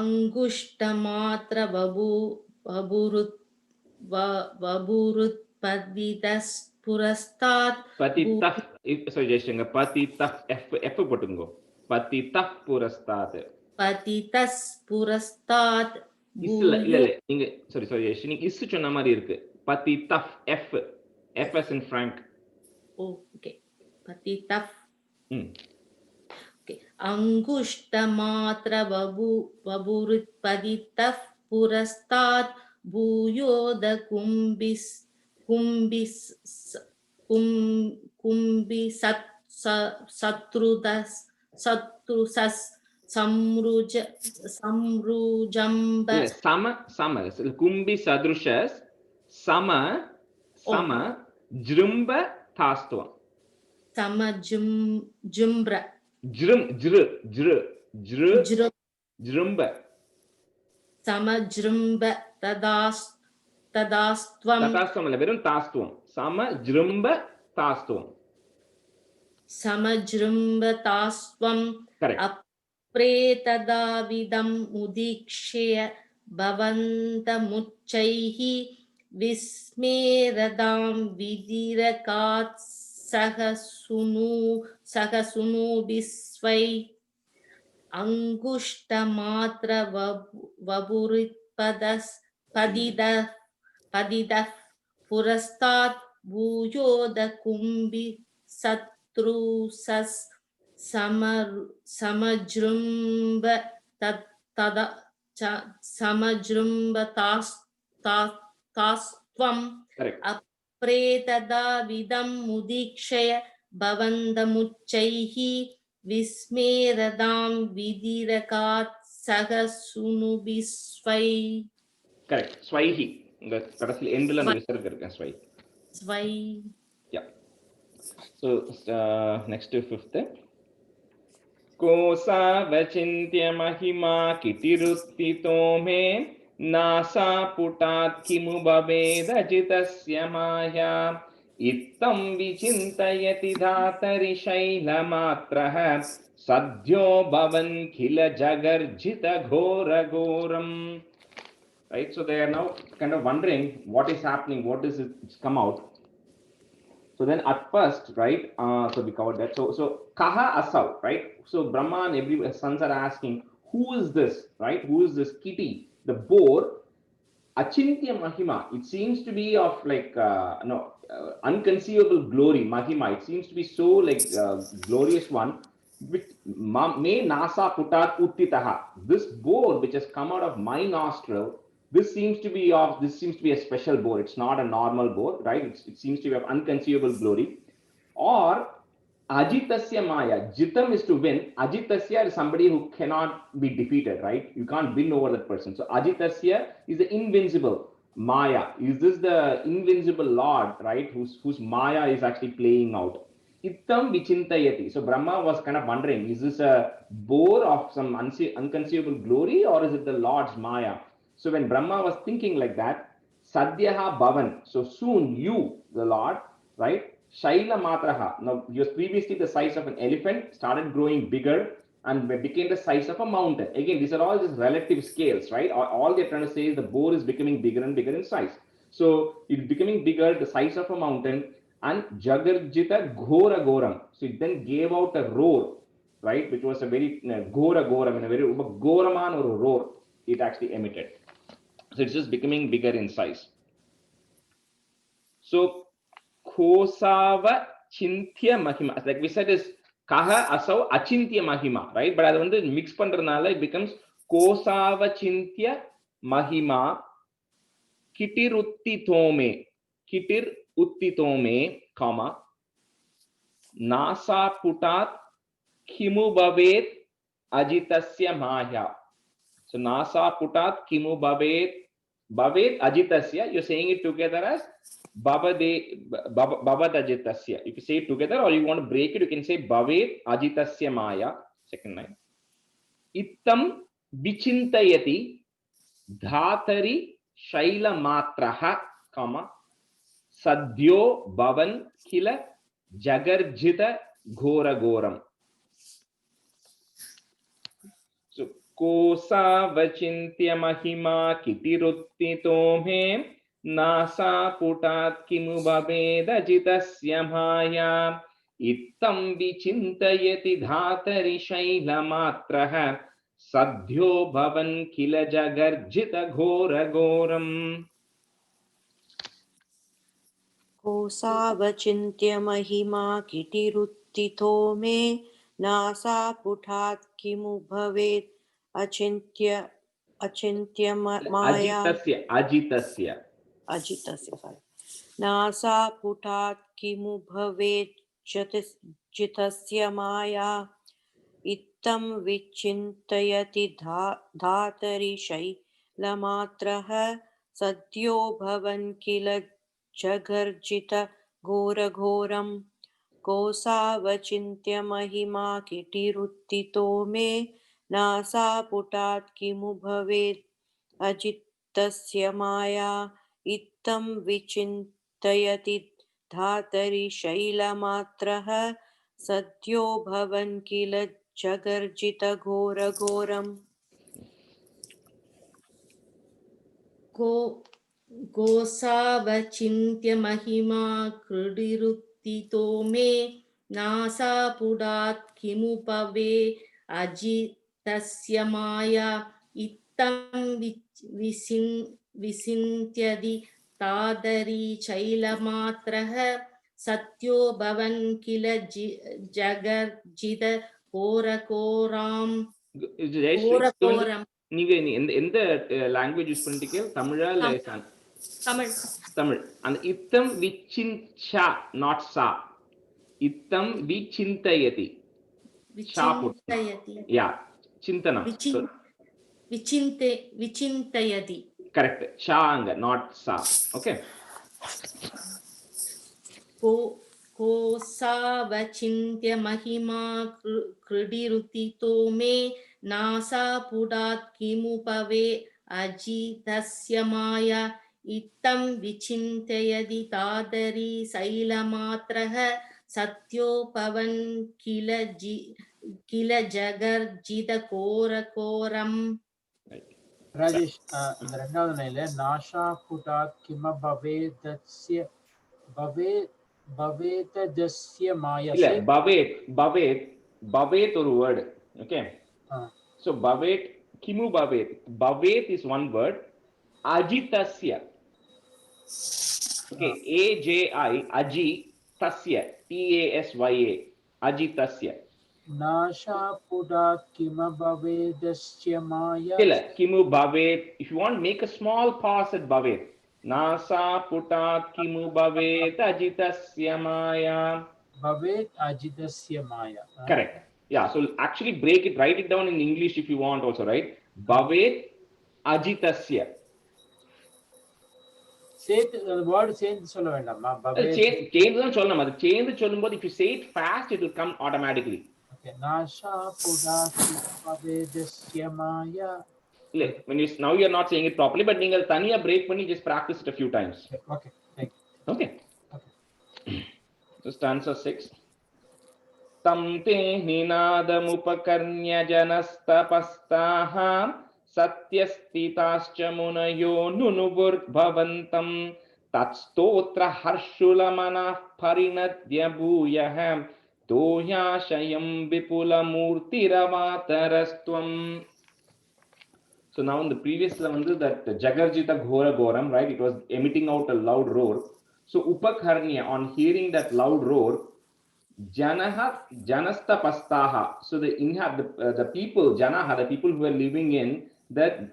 अङ्गुष्टमात्र वपुरुत्पतितः Patitah, sorry, Jayashankar, patitah, F போட்டுங்கோ. Patitah purastat. पतितः पुरस्तात् இல்ல நீங்க sorry Jayashankar, நீங்க is சொன்ன மாதிரி இருக்கு. Patitah, F as in Frank. Okay पतितः ओके अङ्गुष्टमात्र वपुरुत्पतितः पुरस्तात् भूयोद शत्रुसस् समृजम्ब Sama, kumbi sadrushas, sama, jrumba thastvam. समजुम्ब्र Jrumba. समजृम्ब तदास्त्वं Tathastvam அல்ல, வெறும் தாஸ்துவம். Sama, jrumba thastvam. समजृम्ब तास्त्वं Correct. अप्रेतदाविदम् उदीक्ष्य भवन्तमुच्चैः विस्मेरदां विदिरकात् सह सूनुभिस्वै अङ्गुष्टमात्र वपुरुत्पतितः पुरस्तात् भूयोद कुम्भि शत्रुसस् समजृम्ब तदा समजृम्ब तास्त्वम् Correct. अप्रेतदाविदम् उदीक्ष्य भवन्तमुच्चैः विस्मेरदां विदिरकात् सह सूनुभिस्वै Correct. Swaihi. இந்த கடைசில எண்ட்ல அந்த விசர்க இருக்கு ஸ்வை. स्वै Yeah. So next to fifth. Kosa vachintya mahima kitiruttito me nasa putat kimu babeda jitasya maya ittam vichintayati dhatari shailamatraha sadhyo bhavan khila jagarjita ghora goram. Right, so they are now kind of wondering what is happening, what is it come out. So then at first, right, so we covered that. So kaha asau, right? So Brahma and every sons are asking, who is this, right? Who is this kitty, the boar? Achintya mahima. It seems to be of like unconceivable glory, mahima. It seems to be so like glorious one. With me nasa putat uttitaha. This boar which has come out of my nostril. This seems to be a special boar. It's not a normal boar, right? It seems to be of unconceivable glory. Or ajitasya maya. Jitam is to win. Ajitasya is somebody who cannot be defeated, right? You can't win over that person. So ajitasya is the invincible maya. Is this the invincible lord, right? Whose maya is actually playing out. Ittam vichintayati. So Brahma was kind of wondering, is this a boar of some unconceivable glory, or is it the Lord's maya? So when Brahma was thinking like that, Sadhyaha Bhavan, so soon you, the Lord, right? Shaila Matraha, now you was previously the size of an elephant, started growing bigger and became the size of a mountain. Again, these are all just relative scales, right? All they're trying to say is the boar is becoming bigger and bigger in size. So it's becoming bigger, the size of a mountain, and Jagarjita Ghora Goram. So it then gave out a roar, right? Which was a very Ghora Goram, and a very Goraman or a roar it actually emitted. So it's just becoming bigger in size. So Kosava Chintya Mahima, like we said, is Kaha Asau Achintya Mahima, right? But அது வந்து mix பண்றதுனால it becomes Kosava Chintya mahima kitir uttitome comma nasa putat kimu bhavet ajitasya maya. So nasa putat kimu bhavet ajitasya, you're saying it together as bhavat ajitasya. If you say it together or you want to break it, you can say bhavet ajitasya maya. Second line. Ittam vichintayati dhatari shaila matraha comma sadhyo bhavan kila jagarjita ghora goram. So kosa vachintya mahima kitiruttito me nasa putat kimu bhaveda jitasya maya ittam vichintayati dhatari shaila matraha sadhyo bhavan kila jagarjita ghora goram. कोसावचिन्त्य महिमा किटिरुत्थितो मे नासा पुठात् किमु भवेत् अचिन्त्य माया Ajitasya. अजितस्य sorry नासा पुठात् किमु भवेत् जितस्य माया इत्थं विचिन्तयति धातरि शैलमात्रः सद्यो भवन् किल जगर्जित घोरघोरं कोसावचिन्त्य महिमा किटिरुत्थितो मे नासा पुटात् किमु भवेत् अजितस्य माया इत्थं विचिन्तयति धातरि शैलमात्रः सद्यो भवन् किल जगर्जित घोरघोरम् गोसावचिन्त्य महिमा क्रीडिरुत्थितो मे नासा पुडात् किमु भवे अजितस्य माया इत्थं विचिन्त्यति तादरी शैलमात्रः सत्यो भवन् किल जगर्जित घोरघोराम् घोरघोरम्. நீங்க எந்த லாங்குவேஜ் யூஸ் பண்ணிட்டீங்க? தமிழா இல்ல தமிழ்? தமிழ். அந்த இத்தம் விச்சின்சா நாட் சா. இத்தம் விச்சிந்தயதி. விச்சிந்தயதி. யா, சிந்தனம். விச்சிந்தயதி. கரெக்ட். ஷாங்க நாட் சா. ஓகே. कोसावचिन्त्य महिमा क्रीडिरुत्थितो मे नासा पुडात् किमु भवे अजितस्य माया इत्थं विचिन्तयति तादरी शैलमात्रः सत्यो भवन् किल जगर्जित घोरघोरम्. ராஜேஷ் இந்த ரெண்டாவது லைன்ல நாஷா புடாத் கிம பவேதஸ்ய பவேதஜஸ்ய மாயா இல்ல பவேத் ஒரு word. Okay. So bhavet kimu bhavet is one word. Ajitasya, okay, aji aji tasya tasya ajitasya nasha pudat kima bhavedasya maya illa kimu bhavet. If you want, make a small pause at bhavet. Nasa putat kimu bhavet ajitasya maya. bhavet ajitasya maya. Correct. Yeah, so actually break it, write it down in English if you want also, right? Bhavet ajitasya. Say the word change சொல்ல வேண்டாமா? bhavet change தான் சொல்லணும். அது change சொல்லும்போது if you say it fast it will come automatically. okay. nasha pudat bhavedasya maya. When you now you are not saying it properly, but நீங்க தனியா break பண்ணி just practice it a few times. Okay, thank you. Okay. So stanza 6. Tam te ninadam upakarnya janastapastah satyasthitascha munayo nunuvur bhavantam tatstotra harshulamana parinadya bhuyah toyashayam vipula murtiravatarastvam. So now in the previous level, that Jagarjita Ghora Goram, right? It was emitting out a loud roar. So Upakharnya, on hearing that loud roar, Janasta Pastaha. So the people, Janaha, the people who were living in that,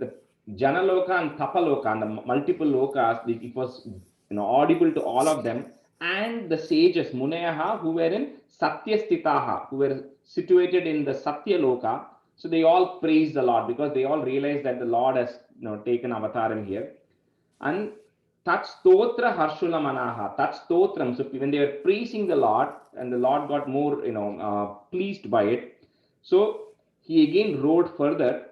Janaloka and Tapaloka and the multiple lokas, it was audible to all of them, and the sages Munayaha who were in Satyastitaha, who were situated in the Satya Loka. So they all praised the Lord because they all realized that the Lord has taken avataram here. And Tat Stotra Harshula Manaha, Tat Stotram. So when they were praising the Lord, and the Lord got more pleased by it, so he again rode further.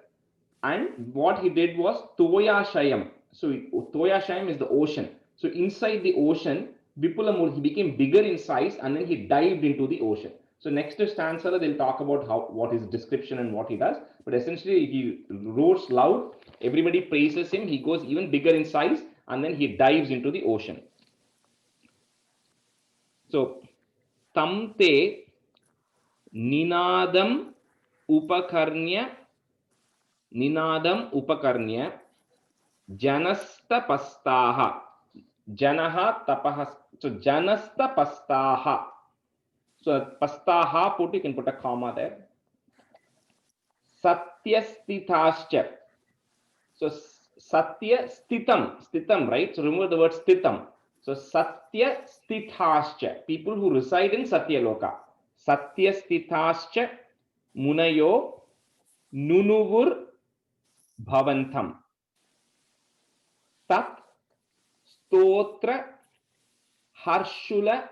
And what he did was Toyashayam. So Toyashayam is the ocean. So inside the ocean, Vipulamur, he became bigger in size, and then he dived into the ocean. So next stanza, they'll talk about what his description and what he does. But essentially, he roars loud. Everybody praises him. He goes even bigger in size, and then he dives into the ocean. So, Tamte Ninadam Upakarnya Janasta Pastaha. Janaha Tapahas. So Janasta Pastaha. So Pastaha, you can put a comma there. Satyastithascha. So Satya Stitam, right? So remove the word Stitam. So Satya Stithascha. People who reside in Satya Loka. Satya Stithascha Munayo Nunuvur Bhavantam. Tat Stotra Harshula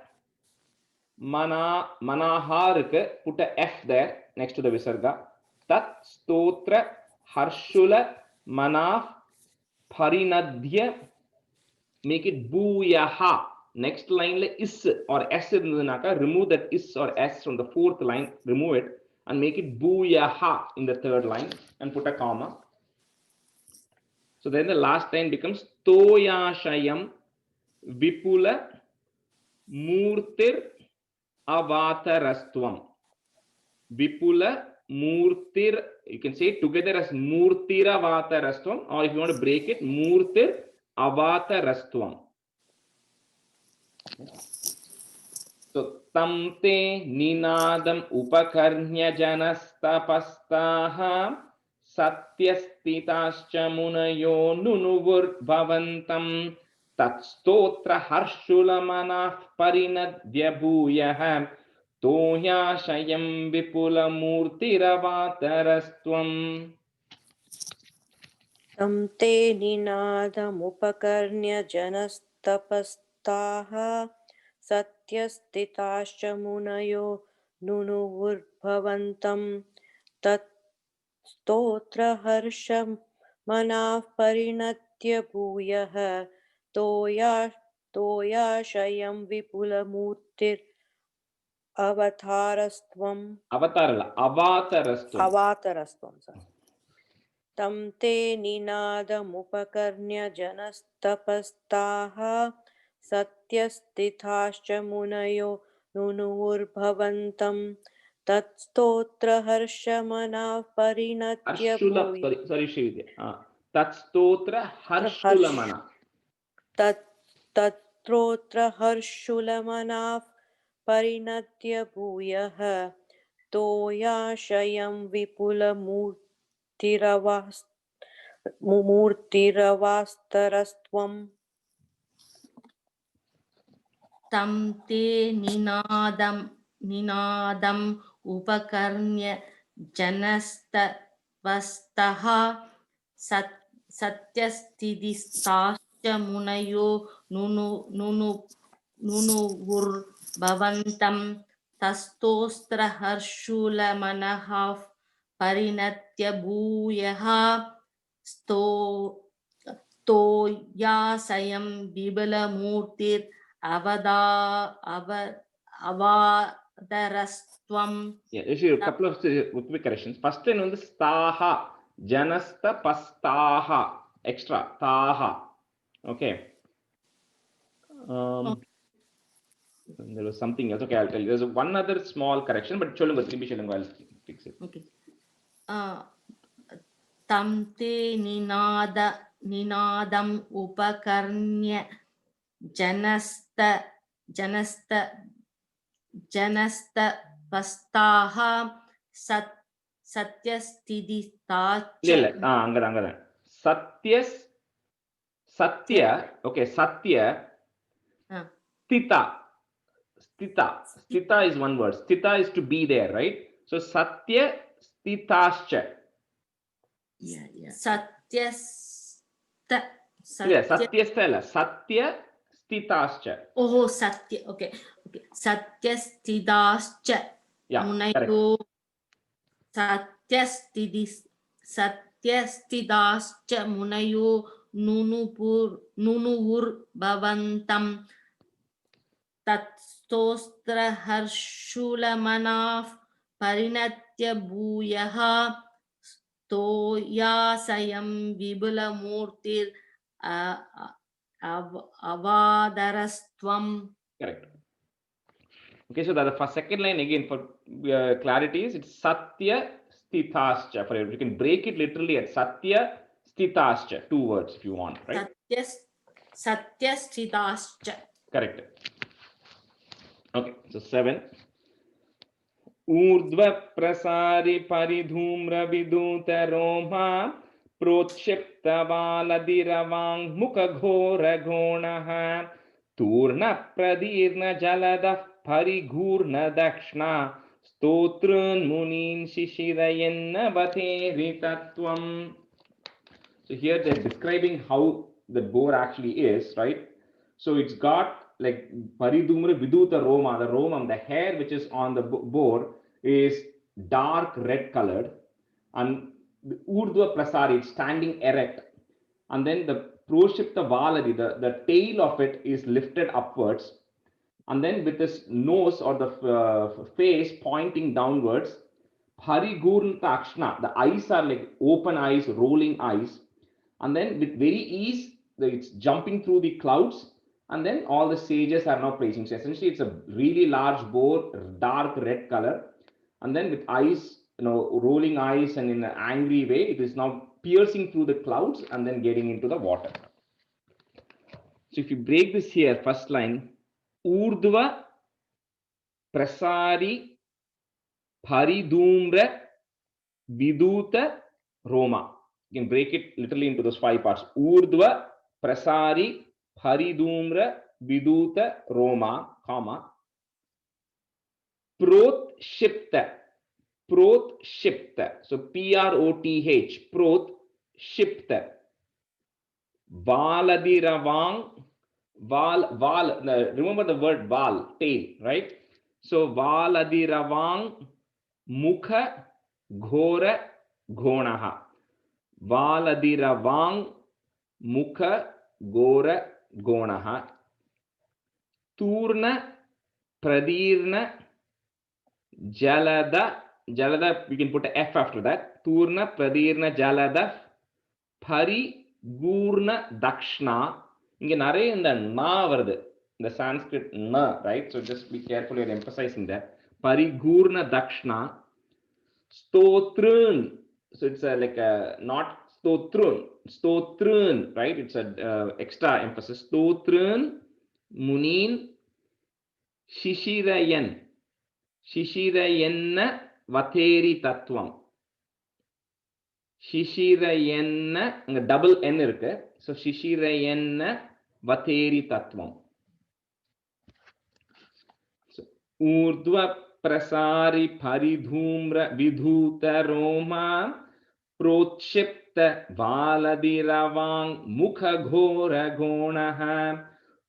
Manahar, put a F there next to the Visarga. Tat Stotra Harshula Manaf Parinadhya, make it Booyaha. Next line is or S remove that is or S from the fourth line, remove it and make it Booyaha in the third line and put a comma. So then the last line becomes Toyashayam Vipula Murtir Avatarastvam. Vipula Murtir, you can say it together as Murtira Avatarastvam, or if you want to break it, Murtir Avatarastvam. So Tamte Ninadam Upakarnya Janastapastaha Satyastitascha Munayo Nunuvur Bhavantam Tatstotra Harshulamanah Parinadhya Bhuyaham Toyashayam Vipula Murtiravatarastvam. Tam te ninadamupakarnya janastapastaha satyastitascha munayo nunuvurбhavantam tat stotra harsham manah parinatya bhuyah toyashayam vipula murtir avatarastvam. Avatarastvam. Tam te ninadamupakarnya janastapastaha satyastithascha munayo nunuvurбhavantam tat stotra harshamana parinatya bhuyah. Sorry, Shrividya. Tat stotra harshulamana. Tatrotra harshulamana parinatya bhuyah toyashayam vipula murtiravastarastvam. Tam te ninadam upakarnya janastapastaha satyastidistascha munayo nunuvurбhavantam tastostra harshula manahaf parinatya bhuyaha toyasayam vibala murtir avadarastvam. Yeah, a couple of quick corrections. First line on the staha, janasta pastaha, extra taha. Okay. There was something else. Okay, I'll tell you. There's one other small correction, but I'll fix it. Okay. Tamte ninadam upakarnya janasta pastaha satyastiditacha. Angada. Satyas, Satya, okay, Satya, Ah. Stita. Stita is one word. Stita is to be there, right? So Satya Stitascha. Yeah, yeah. Satyasta. Yeah, Satyasthala. Satya Stitascha. Oh, Satya. Okay. Okay. Satyastidascha. Yeah, correct. Munayo. Satyastidascha munayo nunuvur bhavantam tatstostra harshulamanav parinatya bhuyaha stoyasayam vibulamurtir avadarastvam. Correct. Okay, so the first second line again for clarity is it's Satya Stitascha. For you can break it literally at Satya Stitascha. 2 words if you want, right? Satyastidascha. Correct. Okay, so 7. Urdhva prasari paridhumra viduta roma protshipta valadiravang mukha ghora ghonaha turna pradirna jalada parigurna dakshna stotrun munin shishirayenna vateri tattvam. So here they're describing how the boar actually is, right? So it's got like paridhumra viduta roma, the romam, the hair which is on the boar is dark red colored, and the urdhva prasari, it's standing erect, and then the proshipta valadi, the tail of it is lifted upwards, and then with his nose or the face pointing downwards, parigurna takshna, the eyes are like open eyes, rolling eyes, and then with very ease it's jumping through the clouds, and then all the sages are now praising. So essentially it's a really large boar, dark red color, and then with eyes, rolling eyes, and in an angry way it is now piercing through the clouds and then getting into the water. So if you break this here, first line, urdhva prasari paridhumra viduta roma. You can break it literally into those 5 parts. Urdhva prasari paridhumra viduta roma, comma, protshipta. So Proth, protshipta. Valadiravang, val, remember the word val, tail, right? So valadiravang mukha ghora ghonaha. Valadiravang mukha ghora ghonaha. Turna pradirna jalada, we can put a F after that. Turna pradirna jalada parigurna dakshna. Inge nare in the na vardu, the Sanskrit na, right? So just be careful, you're emphasizing that. Parigurna dakshna. Stotrun. So it's like a not stotrun, right? It's a extra emphasis. Stotrun munin shishirayan vateri tattvam. Shishirayanna, double N irukku. So shishirayanna vateri tattvam. So urdhva prasari paridhumra vidhuta roma protshipta valadiravang mukha ghora gonaha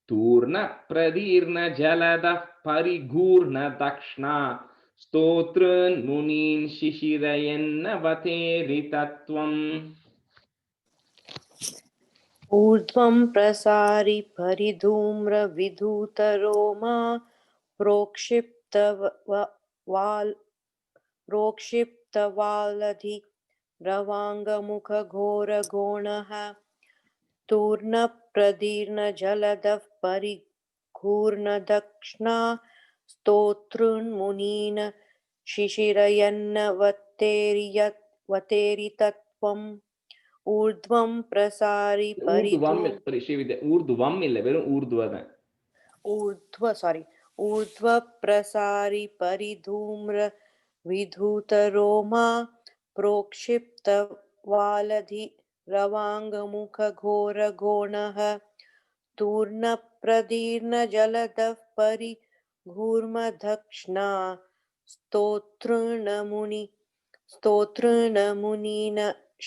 turna pradirna jalada parigurna dakshna stotrun munin shishirayenna vateri tattvam. ऊर्ध्वं प्रसारि परिधूम्र विधूत रोमा प्रोक्षिप्त वालधि रवांगमुख घोर गोणः tern प्रदीर्ण जलदः परिघूर्ण दक्षिणा स्तोतृन्मुनीन् शिशिरयन्न वतेरि तत्त्वम् ऊर्ध्वं प्रसारि ऊर्ध्व प्रसारि परिधूम्र विधूत Roma प्रोक्षिप्त वालधि रवाङ्गमुखघोरगोणः तूर्णप्रदीर्णजलदः परिघूर्मदक्ष्णा स्तोतॄणमुनीन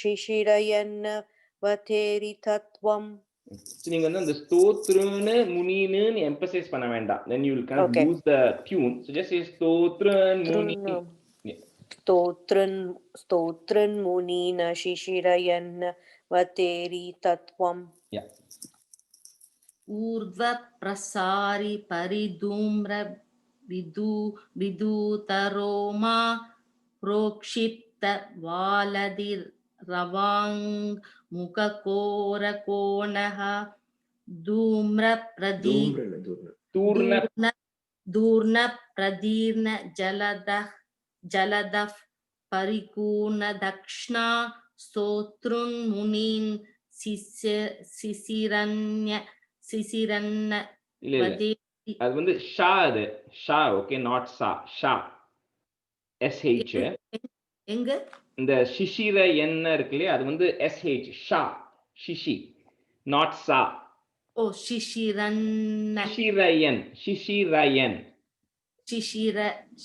शिशिरयन्न वथेरितत्वम्. So நீங்க வந்து அந்த ஸ்தோத்ரன்னு முனின்னு emphasize பண்ண வேண்டாம். Then you will kind of Okay. lose the tune. So just say ஸ்தோத்ரன் Muni. Yeah. स्तोत्रन् मुनीन शिशिरयन्न वतेरितत्वम्. Yeah. ऊर्ध्व प्रसारि परिधूम्र विदूतरोमा प्रोक्षिप्त वालदिरवाङ् मुखकोरकोणः दूर्न प्रदीर्ण जलदः परिपूर्ण दक्षिणा स्तोतृन्मुनीन् சிசிரன்ன இல்ல அது வந்து ஷா, அது ஷா, ஓகே, நாட் சா. ஷா, SH. எங்க இந்த சிஷிர என்ன இருக்கு இல்லையா, அது வந்து SH, ஷா, சிஷி, நாட் சா. ஓ சிசிரன்ன, சிஷிரயன், சிஷிரயன்,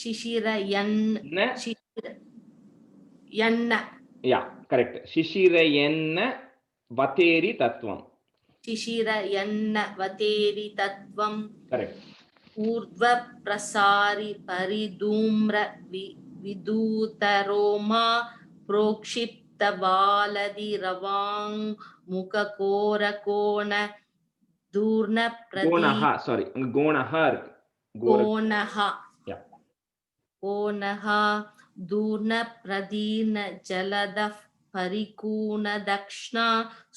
சிசிரயன், என்ன, யா கரெக்ட். சிஷிரயன்ன வதேரி தத்துவம். शिशिरयन्न वतेरि तत्वम्. Correct. ऊर्ध्व प्रसारि परिधूम्र विदूतरोमा प्रोक्षिप्त बालदिरवाङ् मुखकोरकोण दूर्न கோணஹ, sorry, கோணஹ இருக்கு. கோணஹ, yeah, கோணஹ दूर्न प्रदीर्ण जलदः परिकूण दक्षिणा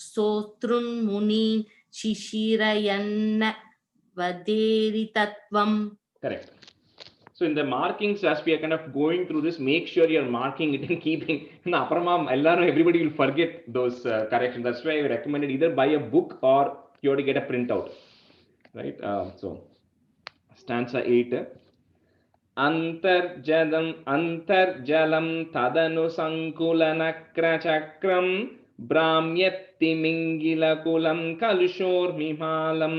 स्तोतृन्मुनीन् शिशिरयन्न वदेरितत्वम्. Correct. So in the markings, as we are kind of going through this, make sure you're marking it and keeping. Everybody will forget those corrections. That's why I recommended either buy a book or you have to get a printout. Right? So stanza 8. Antarjalam tadanu sankulanakra brahmyattimingilakulam kalushor mimalam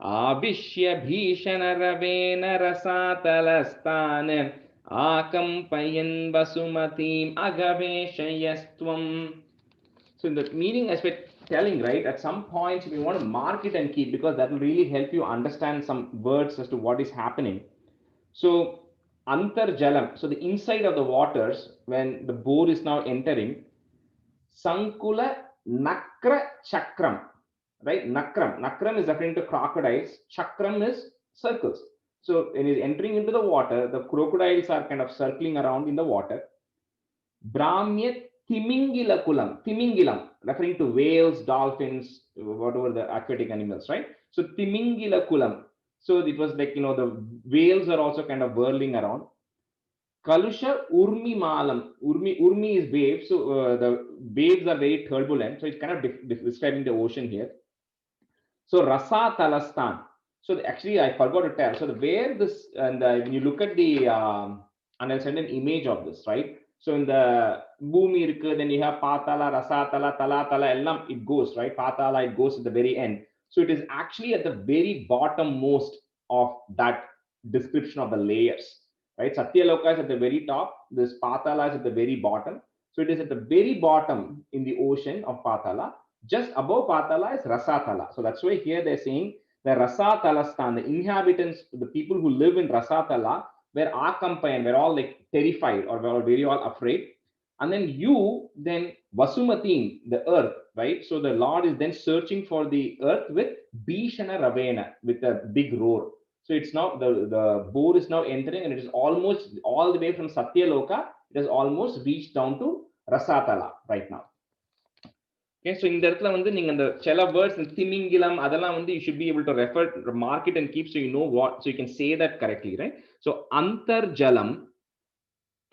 abhishya bhishanaraven rasatalastan akampayan vasumatim agaveshayastvam. So in the meaning as we're telling, right, at some points we want to mark it and keep, because that will really help you understand some words as to what is happening. So Antarjalam, so the inside of the waters, when the boar is now entering, Sankula Nakra Chakram, right? Nakram is referring to crocodiles, Chakram is circles. So when he's entering into the water, the crocodiles are kind of circling around in the water. Brahmya Timingilam, referring to whales, dolphins, whatever the aquatic animals, right? So Timingilakulam. So it was like, the whales are also kind of whirling around. Kalusha Urmi Malam. Urmi is waves. So the waves are very turbulent. So it's kind of describing the ocean here. So Rasa Talastan. So actually I forgot to tell. So where this, and when you look at the, and I'll send an image of this, right? So in the Bhumi irukku, then you have Patala, Rasatala, Talatala, ellam it goes, right? Patala, it goes at the very end. So it is actually at the very bottom most of that description of the layers, right? Satyaloka is at the very top. This Patala is at the very bottom. So it is at the very bottom in the ocean of Patala. Just above Patala is Rasatala. So that's why here they're saying the Rasatalastan, the inhabitants, the people who live in Rasatala, were accompanied, were all like terrified or were very all afraid. And then Vasumatim, the earth, right? So the Lord is then searching for the earth with Bhishana Ravena, with a big roar. So it's now, the boar is now entering, and it is almost all the way from Satyaloka, it has almost reached down to Rasatala right now. Okay, so in the இடத்துல வந்து நீங்க அந்த சில words, திமிங்கிலம், அதெல்லாம் வந்து you should be able to refer, mark it and keep, so you know what, so you can say that correctly, right? So Antarjalam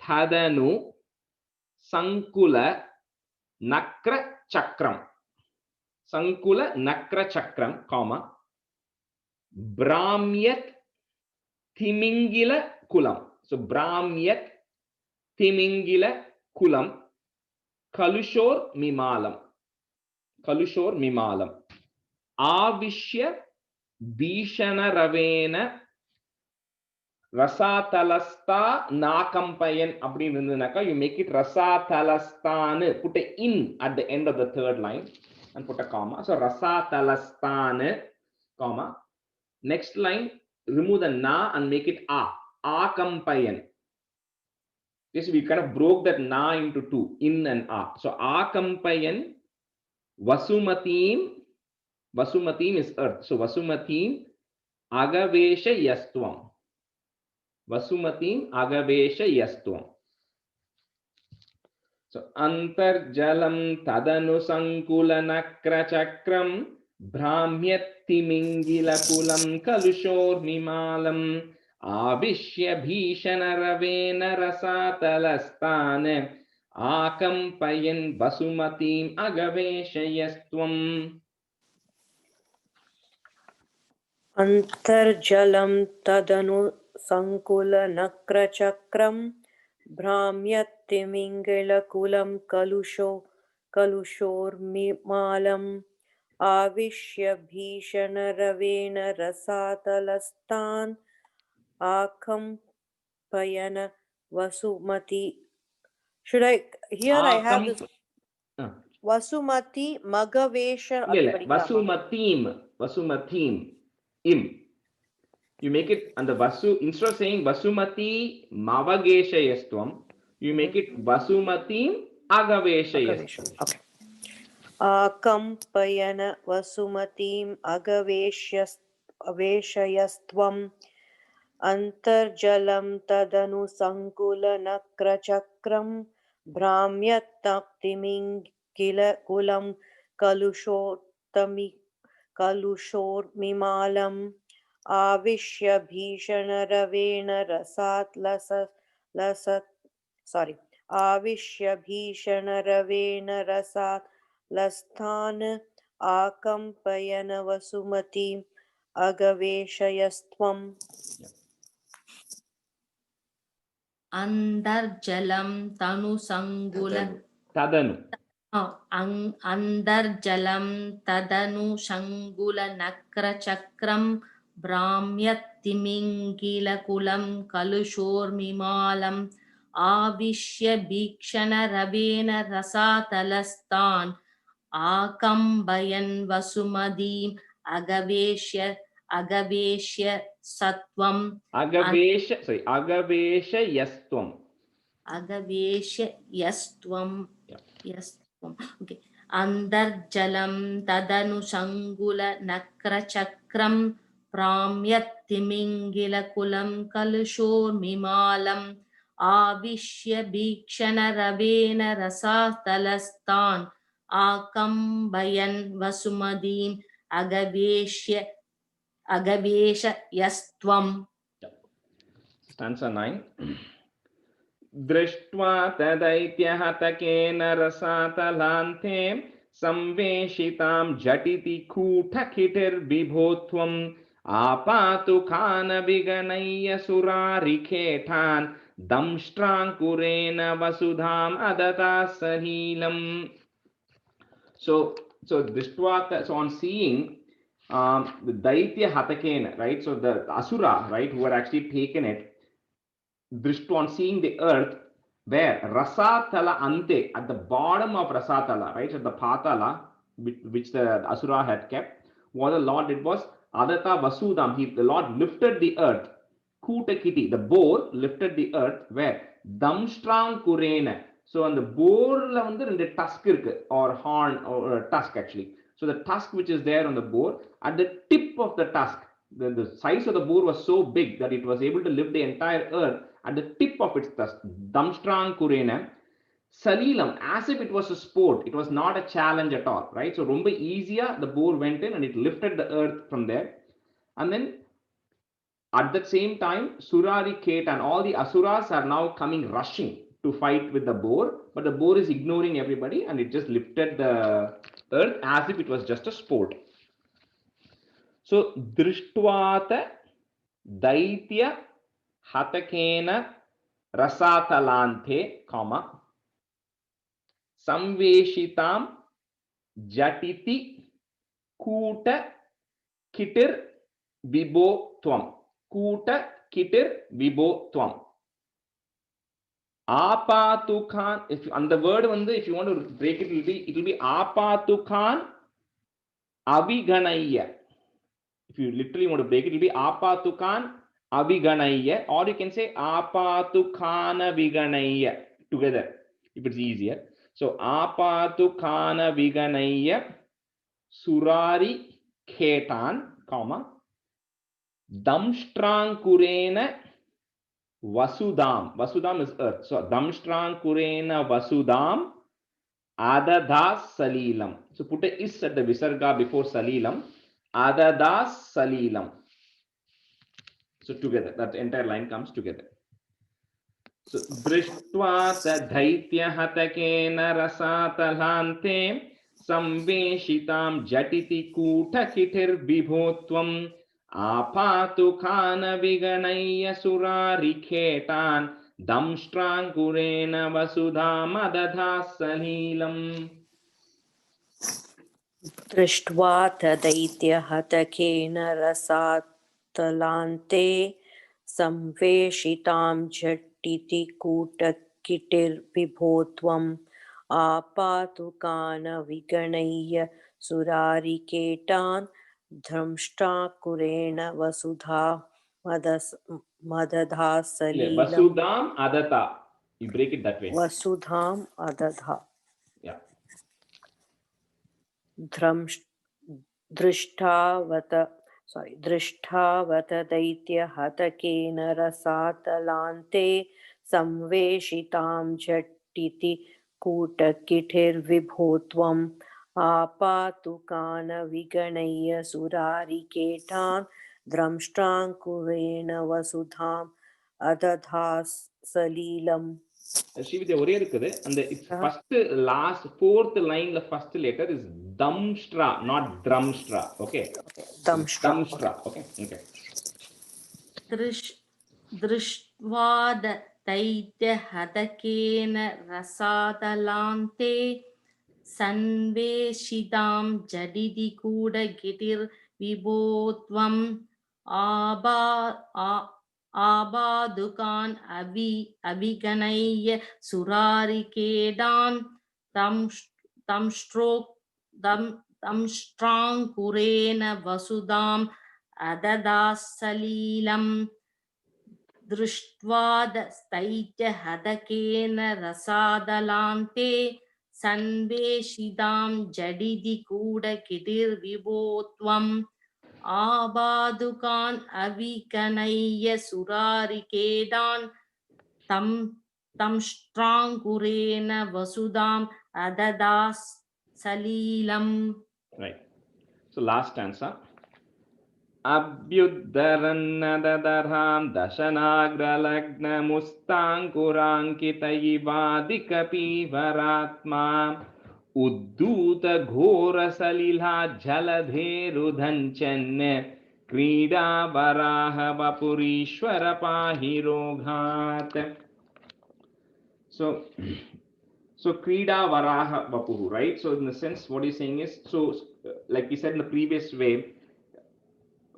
Thadanu Sankula Nakra Chakram. Sankula Nakra Chakram, comma, Brahmyat Timingila Kulam. So Brahmyat Timingila Kulam Kalushor Mimalam. kalushor mimalam avishya bhishanaraveena rasatalasta nakampayan அப்படின்னு இருந்ததுனாக்கா you make it rasatalastanu, put a in at the end of the third line and put a comma. So rasatalastanu, comma. Next line, remove the na and make it a. Akampayan. Yes, we kind of broke that na into two, in and a. So akampayan vasumatim. Vasumatim is earth. So vasumatim agavesha yastvam. Vasumatim agavesha yastvam. So antarjalam tadanu sankulanakra chakram Bhramyattimingilakulam kalushor mimalam avishya bhishanaraveena rasatalasthane akampayan vasumatim agaveshayastvam. Antarjalam tadanu sankulanakra Bhramyattimingilakulam kalushormimalam avishya bhishanaraveena rasatalastan akampayana vasumati. Should I here I have this vasumati magavesha Vasumatim im. You make it and the vasu, instead of saying vasumati mavagesha yastvam, you make it vasumatim agavesha yastvam. Okay. Akampayana vasumatim agaveshayastvam antarjalam tadanu sankulanakra Bhramyattimingilakulam kalushormimalam avishya bhishanaraveena avishya bhishanaraveena rasatlasthana akampayana vasumati agaveshayastvam. Andarjalam tanu sangula Tadanu. Andarjalam tadanu shangula nakra chakram Bhramyattimingilakulam kalushormimalam avishya bhikshana rasatalastan akambayan vasumadim agaveshya satvam. Agavesha yastvam. Agavesha yastvam. Yastvam. Okay. Andarjalam tadanu shangula nakra chakram Bhramyattimingilakulam kalushormimalam avishya bhikshana rasatalastan akambayan vasumadim agavesha yastvam. Stanza 9. Drishtva tadaityhatakena rasatalante samveshitam jatiti kutakitir bibhotvam apatu khana viganaya surarikhetan damstrankurena vasudham adata sahilam. So Drishtva, so on seeing the Daitya Hatakena, right? So the Asura, right, who had actually taken it, Drishtu, on seeing the earth, where Rasatala Ante, at the bottom of Rasatala, right, so the Patala, which the Asura had kept, what the Lord did was Adata Vasudam, the Lord lifted the earth, Kutakiti, the boar lifted the earth, where Damstrang Kurena. So on the boar, the tusk or horn or tusk actually. So the tusk which is there on the boar, at the tip of the tusk, the size of the boar was so big that it was able to lift the entire earth at the tip of its tusk. Damstrang Kurena. Salilam, as if it was a sport. It was not a challenge at all, right? So rumba easier, the boar went in and it lifted the earth from there. And then at the same time, Surari Kate and all the Asuras are now coming rushing to fight with the boar, but the boar is ignoring everybody and it just lifted the earth as if it was just a sport. So Drishtwata Daitya Hatakena Rasatalante, comma Samveshitam Jatiti Kuta Kitir Vibho Tvam. Kuta Kitir Vibho Tvam. Apatukan, if on the word if you want to break it, it will be Apatukan Aviganaya. If you literally want to break it, it will be Apatukan Aviganaya, or you can say Apatukana Viganaya together if it's easier. So Apatukana Viganaya Surari Ketan, comma Damstrankurena Vasudam. Vasudam is earth. So Damstrankurena Vasudam Adadas Salilam. So put a is at the Visarga before Salilam. Adadas Salilam. So together, that entire line comes together. So Drishtva Daitya Hatakena Rasatalante Samveshitam Jatiti Kuta Kitir Vibhotvam Apatukana Viganaya Surari Ketan Damstrankurena Vasudam Adadhas Salilam. दृष्ट्वा तदैत्यहतकेन रसातलान्ते संवेशितां झटिति कूटकिटिर्विभोत्वम् आपातुकानविगणय्य सुरारिकेटान् धृष्टाकुरेण वसुधा मदधा सलीलं. Vasudam Adata. You break it that way. वसुधाम् अदधा. Yeah. दृष्टावत दैत्यहतकेन रसातलान्ते संवेशितां झटिति कूटकिटिर्विभोत्वम् आपातुकानविगणय्य सुरारिकेटान् द्रंष्ट्राङ्कुरेण वसुधाम् अदधास सलीलम्. Shivitya ஒரே இருக்குது and its first last fourth line the first letter is damstra, not drumstra. Okay, damstra. Okay. दृष्ट्वा दैत्यहतकेन रसातलान्ते संवेशितां जडिति कूटकिटिर्विभोत्वम् आबादुकान् अभिगणय्य सुरारिकेटान् दंष्ट्राङ्कुरेण वसुधाम् अददास सलीलम्. दृष्ट्वा दैत्यहतकेन रसातलान्ते संवेशितां जडिति कूटकिटिर्विभोत्वम् आबादुकान् अविगणय्य सुरारिकेटान् दंष्ट्राङ्कुरेण वसुधाम् अददास सलीलम्. Right. So last stanza. Abhyuddharannadadarham dashanagralagna mustankurankitai Udduta ghora salilha jaladherudhanchanne Krida varaha vapurishwara pahiroghat. So Krida varaha vapuhu, right? So in the sense, what he's saying is, so like we said in the previous way,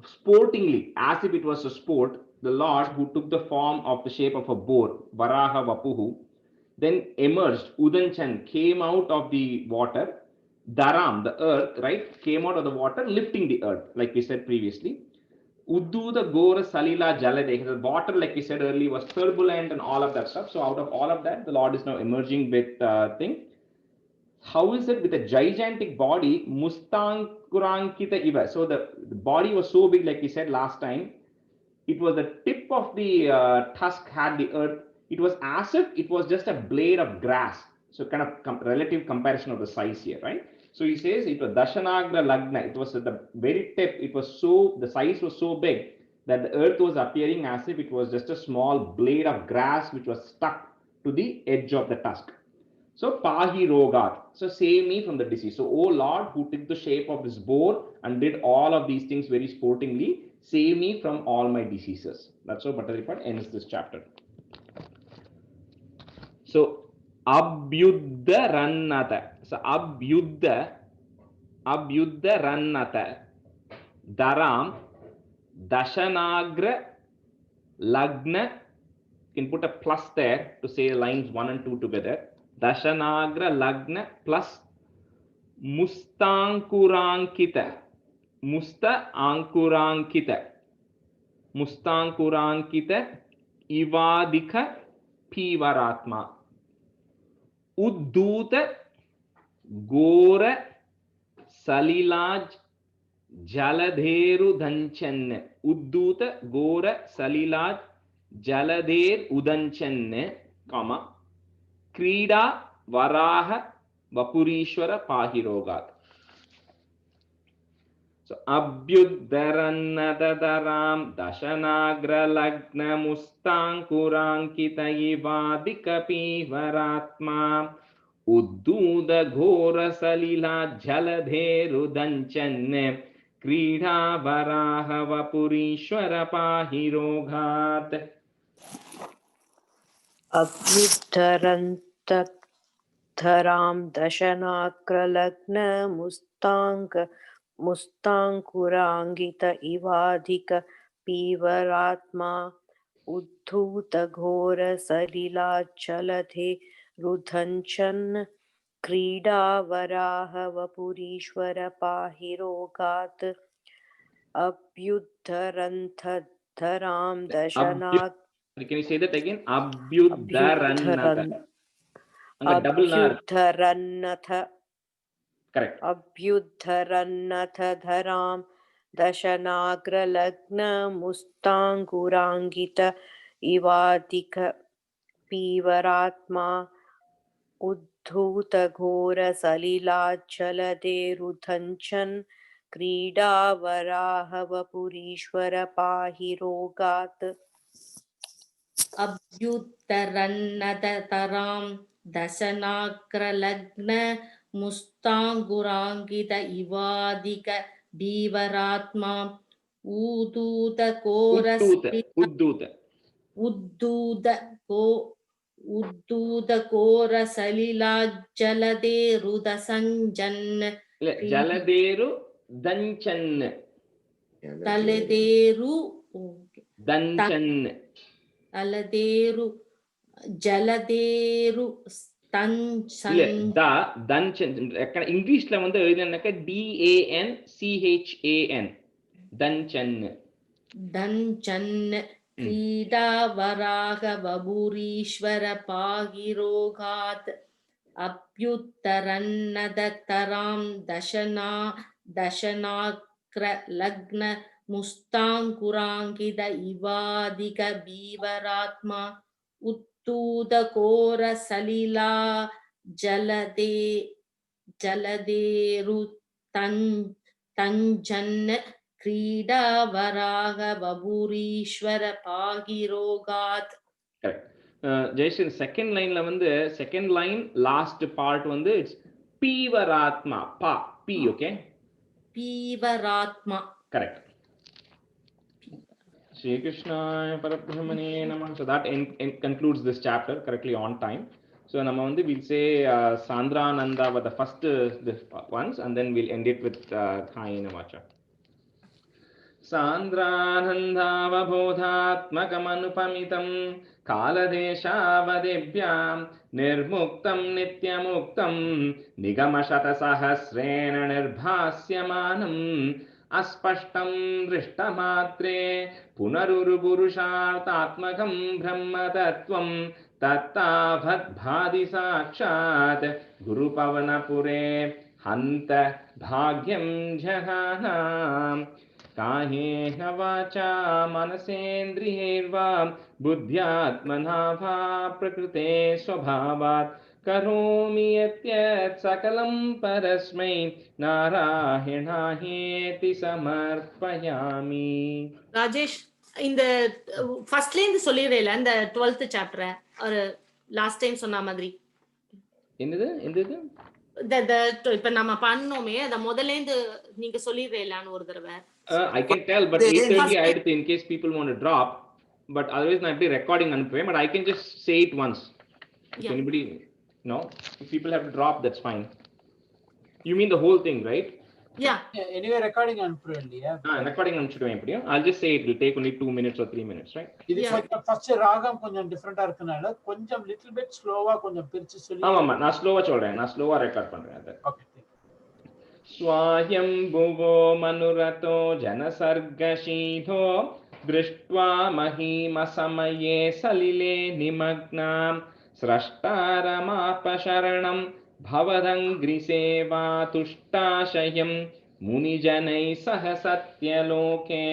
sportingly, as if it was a sport, the Lord who took the form of the shape of a boar, varaha vapuhu, then emerged, Udanchan came out of the water, Dharam, the earth, right, came out of the water, lifting the earth, like we said previously. Udduta Gora Salila Jaladeha, the water, like we said earlier, was turbulent and all of that stuff. So out of all of that, the Lord is now emerging with thing. How is it with a gigantic body, Mustankurankita Iva? So the body was so big, like we said last time, it was the tip of the tusk had the earth. It was as if it was just a blade of grass. So kind of relative comparison of the size here, right? So he says it was Dashanagra Lagna. It was at the very tip. It was so, the size was so big that the earth was appearing as if it was just a small blade of grass which was stuck to the edge of the tusk. So Pahi Rogat. So save me from the disease. So, O Lord, who took the shape of this boar and did all of these things very sportingly, save me from all my diseases. That's how Bhattacharya ends this chapter. So Abhyuddha Rannata. So Abhyuddha, abhyudarannata daram dashanagra lagna. You can put a plus there to say lines 1 and 2 together. Dashanagra lagna plus mustankurankita. Mustankurankita ivadika pivaratma. Udduta gora salilaj jaladheru danchanne. Udduta gora salilaj jaladher udanchanne, comma, krida varaha vapurishwara pahirogat. So abhyudarannadadaram dashanagra lagna mustankurankita ivadika pivaratma udduda ghora salila jaladheru danchanne krida varaha vapurishwara pahiroghat. अभ्युद्धरन्तधरां दशनाक्रलग्न मुस्ताङ्कुराङ्गित इवाधिक पीवरात्मा उद्धूतघोरसलिलाचलधे रुधञ्चन् क्रीडावराह वपुरीश्वर पाहि रोगात् अभ्युद्धरन्तधरां दशनाक् Can you say that again? Abhyudarannata. अभ्युद्धरन्नथ Correct. अभ्युद्धरन्नथ धरां दशनाग्रलग्न मुस्ताङ्कुराङ्गित इवाधिक पीवरात्मा उद्धूतघोरसलिलाचलधे क्रीडावराह वपुरीश्वर पाहि रोगात् अभ्युत्तरन्नतरां दशनाक्रलग्न मुस्ताङ्कुराङ्गित इवादिक बीवरात्मा उद्धूतघोरसलिलाजलधे रुदसञ्जन् Jaladeru danchanne. तलदेरु Danchanne. ಅಲದೇರು ಜಲದೇರು இல்ல danchan இங்கிலீஷ்ல வந்து எழுதினாக்க DANCHAN danchan. ದಂಚನ್ ಕ್ರೀಡಾ ವರಾಹ ವಭುರೀಶ್ವರ ಪಾಗಿರೋಗಾತ್ ಅಭ್ಯುತ್ತರನ್ನದತರಾಂ ದಶನಾಕ್ರ ಲಗ್ನ ಮುಸ್ತಾಂಕುರಾಂಕಿತ ಇವಾದಿಕ ಬೀವರಾತ್ಮ ಉತ್ತೂದಕೋರ ಸಲಿಲಾ ಜಲದೇರು ತಂಜನ್ ಕ್ರೀಡಾ ವರಾಹ ಬಭುರೀಶ್ವರ ಪಾಗಿರೋಗಾತ್. Jason, second line la வந்து second line last part வந்து it's pivaratma pa p, okay? Pivaratma. Correct. Shri Krishna Parabrahmane Namah. So that concludes this chapter correctly on time. So nama vandu we'll say Sandrananda were the first ones, and then we'll end it with Kayena Vacha. Sandranandavabodhatmakamanupamitam kaladeshavadebhyam nirmuktam nityamuktam nigamashatasahasrena nirbhasyamanam अस्पष्टं दृष्टमात्रे पुनरुरुपुरुषार्थात्मकं ब्रह्मतत्त्वं तत्तावद्भाति साक्षात् गुरुपवनपुरे हन्त भाग्यं जहानां कायेन वाचा मनसेन्द्रियैर्वा बुद्ध्यात्मना वा प्रकृते स्वभावात् करोमि यत् सकलं परस्मै नारायणायेति समर्पयामि. ராஜேஷ், இந்த ஃபர்ஸ்ட்ல இருந்து சொல்லிரேல அந்த 12th சாப்டர் ஒரு லாஸ்ட் டைம் சொன்ன மாதிரி. என்னது இப்ப நம்ம பண்ணோமே அத முதல்ல இருந்து நீங்க சொல்லிரேலான்னு ஒரு தடவை. I can tell, but 8:30 ஆயிடுது in case people want to drop, but otherwise நான் எப்படி ரெக்கார்டிங் அனுப்புவேன், but I can just say it once. If anybody, no, if people have to drop, that's fine. You mean the whole thing, right? Yeah. Anyway recording அனுப்புறேன் இல்லையா? Recording அனுப்பிச்சிடுவேன் எப்படியும். I'll just say it will take only 2 minutes or 3 minutes, right? இது Yeah. கொஞ்சம் first ராகம் கொஞ்சம் டிஃபரெண்டா இருக்கனால கொஞ்சம் little bit ஸ்லோவா கொஞ்சம் பிரிச்சு சொல்லி. ஆமா நான் ஸ்லோவா சொல்றேன். நான் ஸ்லோவா ரெக்கார்ட் பண்றேன் அத. ஓகே. स्वायम्भुवो मनुरतो जनसर्गशीधो दृष्ट्वा महीमसमये सलिले निमग्नां स्रष्टारमापशरणं भवदङ्घ्रिसेवातुष्टाशयं मुनिजनैः सह सत्यलोके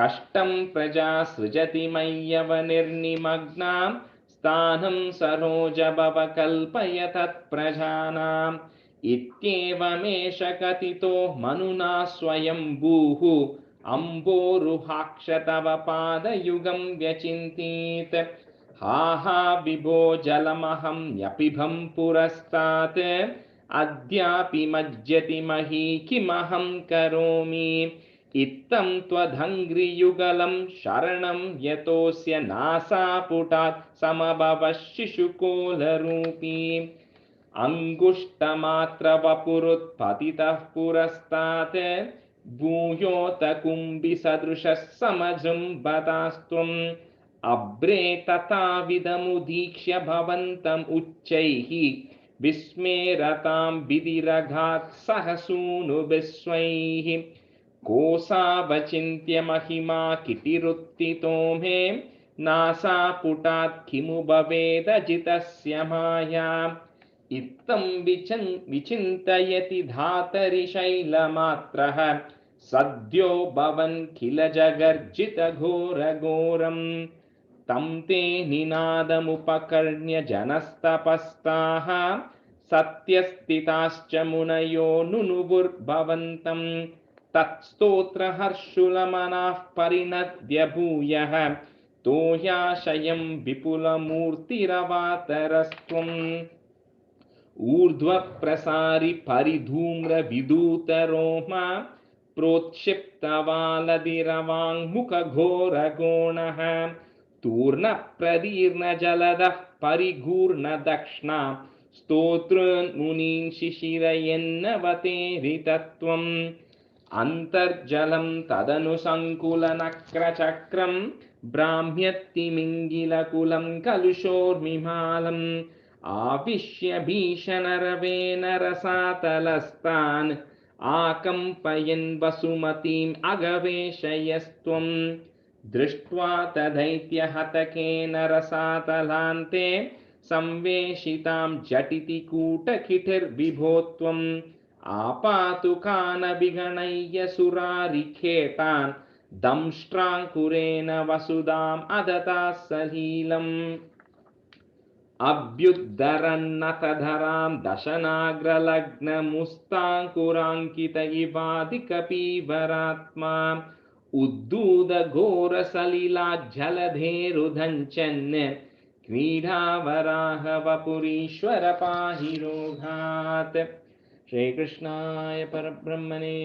कष्टं प्रजा सृजति मय्यवनिर्निमग्नां स्थानं सरोजभव कल्पय तत्प्रजानाम् इत्येवमेष कथितो मनुना स्वयंभूः अम्बोरुहाक्ष तव पादयुगं व्यचिन्तीत हा हा विभो जलमहं न्यपिभं पुरस्तात् अद्यापि मज्जति मही किमहं करोमि इत्थं त्वदङ्घ्रियुगलं शरणं यतोऽस्य नासापुटात् समभवः शिशुकोलरूपी अंगुष्टमात्रवपुरुत्पतितः पुरस्तात् भूयोत कुम्भिसदृशः समजृम्भतास्त्वम् अभ्रे तथाविधमुदीक्ष्य भवन्तम् उच्चैः विस्मेरतां विधिरघात् सह सूनुभिस्वैः कोसावचिन्त्य महिमा किटिरुत्थितो मे नासापुटात् किमु भवेदजितस्य माया इत्थं विचिन्तयति धातरि शैलमात्रः सद्यो भवन् किल जगर्जितघोरघोरं तं ते निनादमुपकर्ण्य जनस्तपस्ताः सत्यस्थिताश्च मुनयो नुनुवुर्भवन्तं तत्स्तोत्रहर्षुलमनाः परिणद्य भूयः तोयाशयं विपुलमूर्तिरवातरस्त्वम् ऊर्ध्वप्रसारि परिधूम्रविदूतरोमा प्रोत्क्षिप्तवालदिरवाङ्मुखघोरगोणः तूर्णप्रदीर्णजलदः परिघूर्णदक्ष्णा स्तोतॄन्मुनीन् शिशिरयन्नवतेरितत्वम् अन्तर्जलं तदनुसङ्कुलनक्रचक्रं ब्राह्म्यत्तिमिङ्गिलकुलं कलुषोर्मिमालम् आविश्य भीषणरवेन रसातलस्तान् आकम्पयन् वसुमतीम् अगवेशयस्त्वं दृष्ट्वा तदैत्यहतकेन रसातलान्ते संवेशितां झटिति कूटकिटिर्विभो त्वम् आपातु कानविगणय्य सुरारिखेतान् दंष्ट्राङ्कुरेण वसुधाम् अदता सलीलम् अभ्युद्धरन्नतधरां दशनाग्रलग्नमुस्ताङ्कुराङ्कित इवादिकपीवरात्मा उद्धूतघोरसलिलाज्जलधेरुदञ्चन् क्रीडावराहवपुरीश्वर पाहि रोगात्। श्रीकृष्णाय परब्रह्मणे